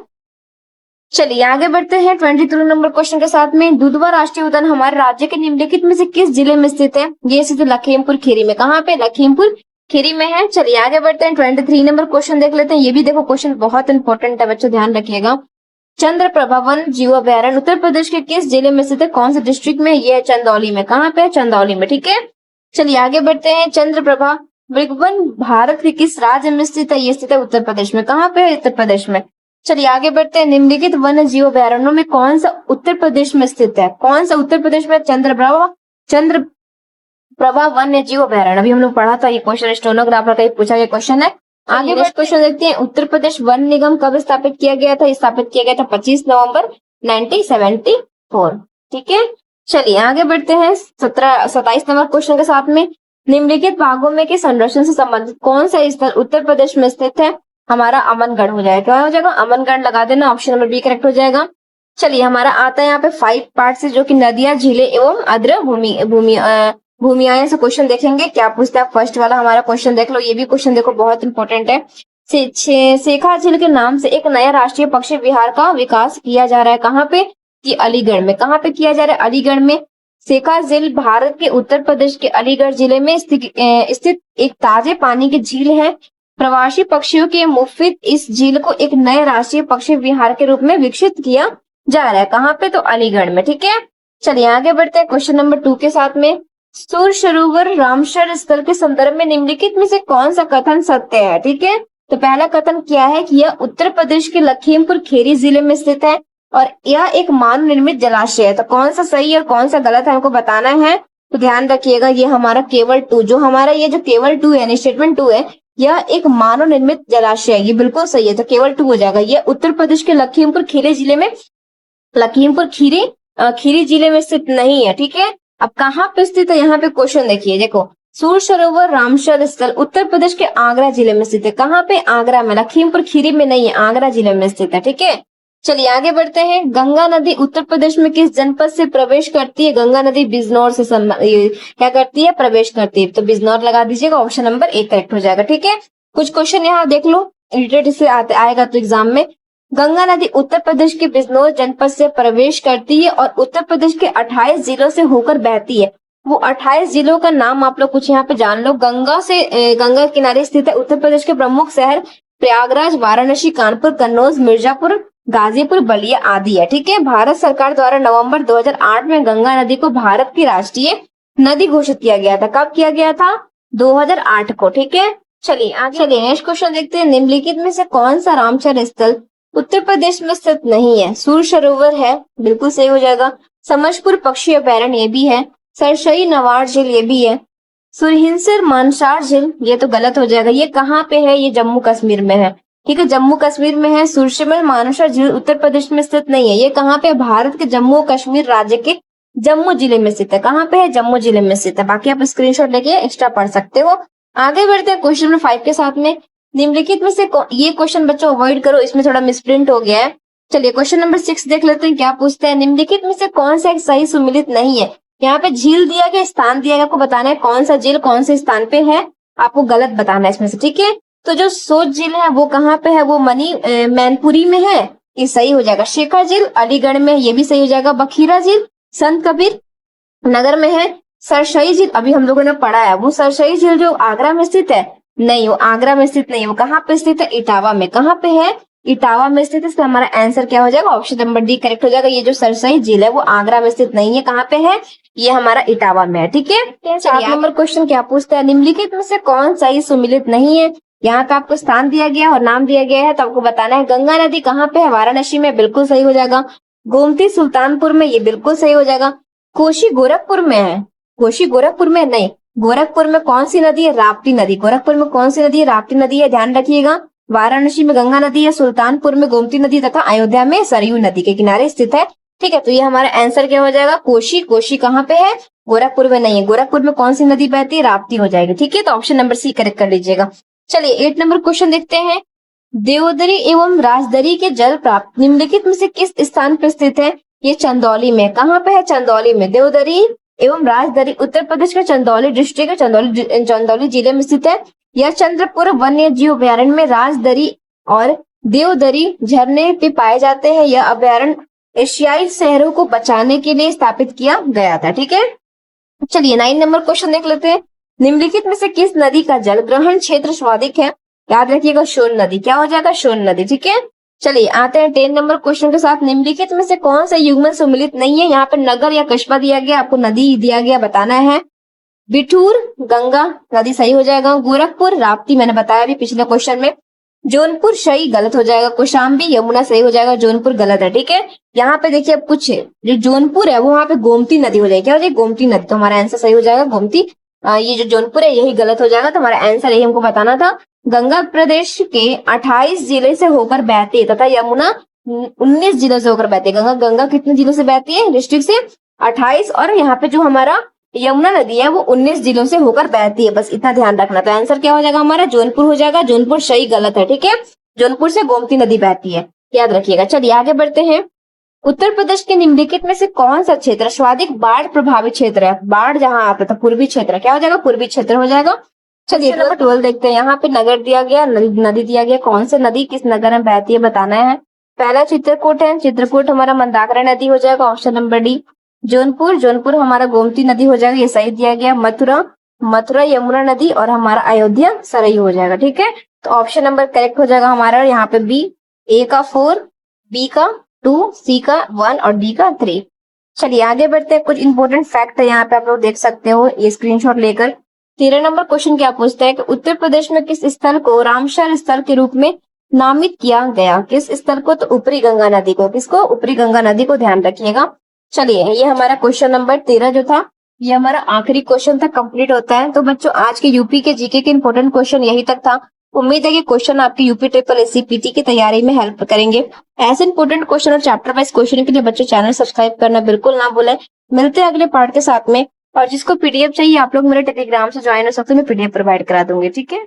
चलिए आगे बढ़ते हैं 23 नंबर क्वेश्चन के साथ में। दुधवा राष्ट्रीय उद्यान हमारे राज्य के निम्नलिखित में से किस जिले में स्थित है? ये स्थित लखीमपुर खीरी में। कहाँ पे? लखीमपुर खीरी में है। चलिए आगे बढ़ते हैं, 23 नंबर क्वेश्चन देख लेते हैं। ये भी देखो क्वेश्चन बहुत इंपॉर्टेंट है बच्चों, ध्यान रखिएगा। चंद्रप्रभा वन जीव अभयारण्य उत्तर प्रदेश के किस जिले में स्थित है, कौन से डिस्ट्रिक्ट में? ये है चंदौली में। कहाँ पे है? चंदौली में, ठीक है। चलिए आगे बढ़ते हैं, चंद्रप्रभा मृगवन भारत के किस राज्य में स्थित है? ये स्थित है उत्तर प्रदेश में। कहाँ पे है? उत्तर प्रदेश में। चलिए आगे बढ़ते हैं, निम्नलिखित वन्य जीव अभयारण्यों में कौन सा उत्तर प्रदेश में स्थित है? कौन सा उत्तर प्रदेश में? चंद्रप्रभा वन्य जीव अभयारण्य, अभी हम लोग पढ़ा था ये क्वेश्चन, स्टेनोग्राफर का ही पूछा गया क्वेश्चन है। आगे नेक्स्ट क्वेश्चन देखते हैं, उत्तर प्रदेश वन निगम कब स्थापित किया गया था? स्थापित किया गया था 25 नवंबर 1974, ठीक है। चलिए आगे बढ़ते हैं 27 नंबर क्वेश्चन के साथ में, निम्नलिखित भागों में के संरक्षण से संबंधित कौन सा स्थल उत्तर प्रदेश में स्थित है? हमारा अमनगढ़ हो जाएगा। क्या हो जाएगा? अमनगढ़ लगा देना, ऑप्शन नंबर बी करेक्ट हो जाएगा। चलिए हमारा आता है यहाँ पे 5 पार्ट से, जो कि नदियां, झीलें एवं आर्द्र भूमियाएं से क्वेश्चन देखेंगे। क्या पूछता है? फर्स्ट वाला हमारा क्वेश्चन देख लो, ये भी क्वेश्चन देखो बहुत इंपॉर्टेंट है। शेखा झील के नाम से एक नया राष्ट्रीय पक्षी विहार का विकास किया जा रहा है। कहाँ पे? कि अलीगढ़ में। कहाँ पे किया जा रहा है? अलीगढ़ में। शेखा झील भारत के उत्तर प्रदेश के अलीगढ़ जिले में स्थित एक ताजे पानी की झील है। प्रवासी पक्षियों के मुफ्त इस झील को एक नए राष्ट्रीय पक्षी विहार के रूप में विकसित किया जा रहा है। कहाँ पे? तो अलीगढ़ में, ठीक है। चलिए आगे बढ़ते हैं क्वेश्चन नंबर 2 के साथ में, सूर सरोवर रामसर स्थल के संदर्भ में निम्नलिखित में से कौन सा कथन सत्य है? ठीक है, तो पहला कथन क्या है कि यह उत्तर प्रदेश के लखीमपुर खीरी जिले में स्थित है और यह एक मानव निर्मित जलाशय है। तो कौन सा सही और कौन सा गलत है हमको बताना है। तो ध्यान रखिएगा, ये हमारा केवल 2, जो हमारा ये जो केवल 2 है, स्टेटमेंट 2 है, यह एक मानव निर्मित जलाशय है, ये बिल्कुल सही है। तो केवल 2 हो जाएगा। यह उत्तर प्रदेश के लखीमपुर खीरी जिले में, लखीमपुर खीरी जिले में स्थित नहीं है, ठीक है। अब कहाँ पे स्थित है, यहाँ पे क्वेश्चन देखिए, देखो सूर सरोवर रामसर स्थल उत्तर प्रदेश के आगरा जिले में स्थित है। कहाँ पे? आगरा में, लखीमपुर खीरी में नहीं है, आगरा जिले में स्थित है, ठीक है। चलिए आगे बढ़ते हैं, गंगा नदी उत्तर प्रदेश में किस जनपद से प्रवेश करती है? गंगा नदी बिजनौर से क्या करती है? प्रवेश करती है। तो बिजनौर लगा दीजिएगा, ऑप्शन नंबर 1 करेक्ट हो जाएगा, ठीक है। कुछ क्वेश्चन यहाँ देख लो, रिलेटेड इससे आएगा तो एग्जाम में। गंगा नदी उत्तर प्रदेश के बिजनौर जनपद से प्रवेश करती है और उत्तर प्रदेश के 28 जिलों से होकर बहती है। वो 28 जिलों का नाम आप लोग कुछ यहाँ पे जान लो। गंगा के किनारे स्थित है उत्तर प्रदेश के प्रमुख शहर प्रयागराज, वाराणसी, कानपुर, कन्नौज, मिर्जापुर, गाजीपुर, बलिया आदि है, ठीक है। भारत सरकार द्वारा नवंबर 2008 में गंगा नदी को भारत की राष्ट्रीय नदी घोषित किया गया था। कब किया गया था? 2008 को, ठीक है। चलिए नेक्स्ट क्वेश्चन देखते हैं, निम्नलिखित में से कौन सा रामसर स्थल उत्तर प्रदेश में स्थित नहीं है? सूर सरोवर है, बिल्कुल सही हो जाएगा। समझपुर पक्षी अभयारण्य ये भी है। सरसई नवार झील ये भी है। सुरहिंसर मानसार झील ये तो गलत हो जाएगा। ये कहाँ पे है? ये जम्मू कश्मीर में है, ठीक है, जम्मू कश्मीर में है। सुरशिमल मानसार झील उत्तर प्रदेश में स्थित नहीं है। ये कहाँ पे? भारत के जम्मू कश्मीर राज्य के जम्मू जिले में स्थित है। कहाँ पे है? जम्मू जिले में स्थित है। बाकी आप स्क्रीनशॉट लेके एक्स्ट्रा पढ़ सकते हो। आगे बढ़ते हैं क्वेश्चन नंबर 5 के साथ में, निम्नलिखित में से ये क्वेश्चन बच्चों अवॉइड करो, इसमें थोड़ा मिसप्रिंट हो गया है। चलिए क्वेश्चन नंबर 6 देख लेते हैं, क्या पूछते हैं, निम्नलिखित में से कौन सा एक सही सुमिलित नहीं है? यहाँ पे झील दिया गया, स्थान दिया गया, आपको बताना है कौन सा झील कौन से स्थान पे है, आपको गलत बताना है इसमें से, ठीक है। तो जो सोच झील है वो कहाँ पे है? वो मैनपुरी में है, ये सही हो जाएगा। शेखर झील अलीगढ़ में, ये भी सही हो जाएगा। बखीरा झील संत कबीर नगर में है। सरसई झील अभी हम लोगों ने पढ़ा है, वो सरसई झील जो आगरा में स्थित है, नहीं वो आगरा में स्थित नहीं है, वो कहाँ पे स्थित है? इटावा में। कहाँ पे है? इटावा में स्थित है। इसका हमारा आंसर क्या हो जाएगा? ऑप्शन नंबर डी करेक्ट हो जाएगा। ये जो सरसई झील है वो आगरा में स्थित नहीं है, कहाँ पे है? ये हमारा इटावा में है, ठीक है। 7 नंबर क्वेश्चन क्या पूछता है, निम्नलिखित में से कौन सही सुमिलित नहीं है? यहाँ पे आपको स्थान दिया गया और नाम दिया गया है, तो आपको बताना है गंगा नदी कहाँ पे है? वाराणसी में, बिल्कुल सही हो जाएगा। गोमती सुल्तानपुर में, ये बिल्कुल सही हो जाएगा। कोशी गोरखपुर में है, कोशी गोरखपुर में नहीं। गोरखपुर में कौन सी नदी है? राप्ती नदी। गोरखपुर में कौन सी नदी है? राप्ती नदी है, ध्यान रखिएगा। वाराणसी में गंगा नदी है, सुल्तानपुर में गोमती नदी तथा अयोध्या में सरयू नदी के किनारे स्थित है, ठीक है। तो ये हमारा आंसर क्या हो जाएगा? कोशी। कोशी कहाँ पे है? गोरखपुर में नहीं है। गोरखपुर में कौन सी नदी बहती है? राप्ती हो जाएगी, ठीक है। तो ऑप्शन नंबर सी करेक्ट कर लीजिएगा। चलिए 8 नंबर क्वेश्चन देखते हैं, देवदरी एवं राजदरी के जल प्राप्त निम्नलिखित में से किस स्थान पर स्थित है? ये चंदौली में। कहाँ पे है? चंदौली में। देवदरी एवं राजदरी उत्तर प्रदेश के चंदौली डिस्ट्रिक्ट है, चंदौली जिले में स्थित है। यह चंद्रपुर वन्य जीव अभयारण्य में राजदरी और देवदरी झरने पे पाए जाते हैं। यह अभयारण्य एशियाई शहरों को बचाने के लिए स्थापित किया गया था, ठीक है। चलिए 9 नंबर क्वेश्चन देख लेते हैं, निम्नलिखित में से किस नदी का जल ग्रहण क्षेत्र सर्वाधिक है? याद रखिएगा सोन नदी। क्या हो जाएगा? सोन नदी। ठीक है, चलिए आते हैं 10 नंबर क्वेश्चन के साथ। निम्नलिखित में से कौन सा युग्मन सम्मिलित नहीं है? यहाँ पे नगर या कस्बा दिया गया, आपको नदी दिया गया, बताना है। बिठूर, गंगा नदी सही हो जाएगा। गोरखपुर, राप्ती मैंने बताया अभी पिछले क्वेश्चन में। जौनपुर सही गलत हो जाएगा। कौशाम्बी, यमुना सही हो जाएगा। जौनपुर गलत है। ठीक है, यहाँ पे देखिए अब कुछ जो जौनपुर है वो वहाँ पे गोमती नदी हो जाएगी। क्या हो जाएगी? गोमती नदी। तो हमारा आंसर सही हो जाएगा गोमती। ये जो जौनपुर है यही गलत हो जाएगा। तो हमारा आंसर यही हमको बताना था। गंगा प्रदेश के 28 जिले से होकर बहती है तथा यमुना 19 जिलों से होकर बहती है। गंगा कितने जिलों से बहती है? डिस्ट्रिक्ट से 28, और यहाँ पे जो हमारा यमुना नदी है वो 19 जिलों से होकर बहती है। बस इतना ध्यान रखना। तो आंसर क्या हो जाएगा हमारा? जौनपुर हो जाएगा। जौनपुर सही गलत है। ठीक है, जौनपुर से गोमती नदी बहती है, याद रखिएगा। चलिए आगे बढ़ते हैं। उत्तर प्रदेश के निम्नलिखित में से कौन सा क्षेत्र सर्वाधिक बाढ़ प्रभावित क्षेत्र है? बाढ़ जहां आता था पूर्वी क्षेत्र। क्या हो जाएगा? पूर्वी क्षेत्र हो जाएगा। चलिए नंबर 12 देखते हैं। यहाँ पे नगर दिया गया, नदी दिया गया। कौन सी नदी किस नगर में बहती है बताना है। पहला चित्रकूट है। चित्रकूट हमारा मंदाकिनी नदी हो जाएगा, ऑप्शन नंबर डी। जौनपुर हमारा गोमती नदी हो जाएगा, ये सही दिया गया। मथुरा यमुना नदी, और हमारा अयोध्या सरयू हो जाएगा। ठीक है, तो ऑप्शन नंबर करेक्ट हो जाएगा हमारा यहाँ पे बी। ए का 4, बी का 2, सी का 1 और डी का 3। चलिए आगे बढ़ते हैं। कुछ इंपॉर्टेंट फैक्ट है यहाँ पे, आप लोग देख सकते हो ये स्क्रीनशॉट लेकर। 13 नंबर क्वेश्चन क्या पूछता है कि उत्तर प्रदेश में किस स्थल को रामसर स्थल के रूप में नामित किया गया? किस स्थल को? तो ऊपरी गंगा नदी को। किसको? ऊपरी गंगा नदी को, ध्यान रखिएगा। चलिए ये हमारा क्वेश्चन नंबर 13 जो था ये हमारा आखिरी क्वेश्चन था, कंप्लीट होता है। तो बच्चों आज के यूपी के जीके के इंपॉर्टेंट क्वेश्चन यही तक था। उम्मीद है कि क्वेश्चन आपके यूपी ट्रिपल एससी पीटी की तैयारी में हेल्प करेंगे। ऐसे इंपॉर्टेंट क्वेश्चन और चैप्टर वाइज क्वेश्चन के लिए बच्चों चैनल सब्सक्राइब करना बिल्कुल ना भूलें। मिलते हैं अगले पार्ट के साथ में। और जिसको पीडीएफ चाहिए आप लोग मेरे टेलीग्राम से ज्वाइन हो सकते हैं, मैं पीडीएफ प्रोवाइड करा दूंगी। ठीक है।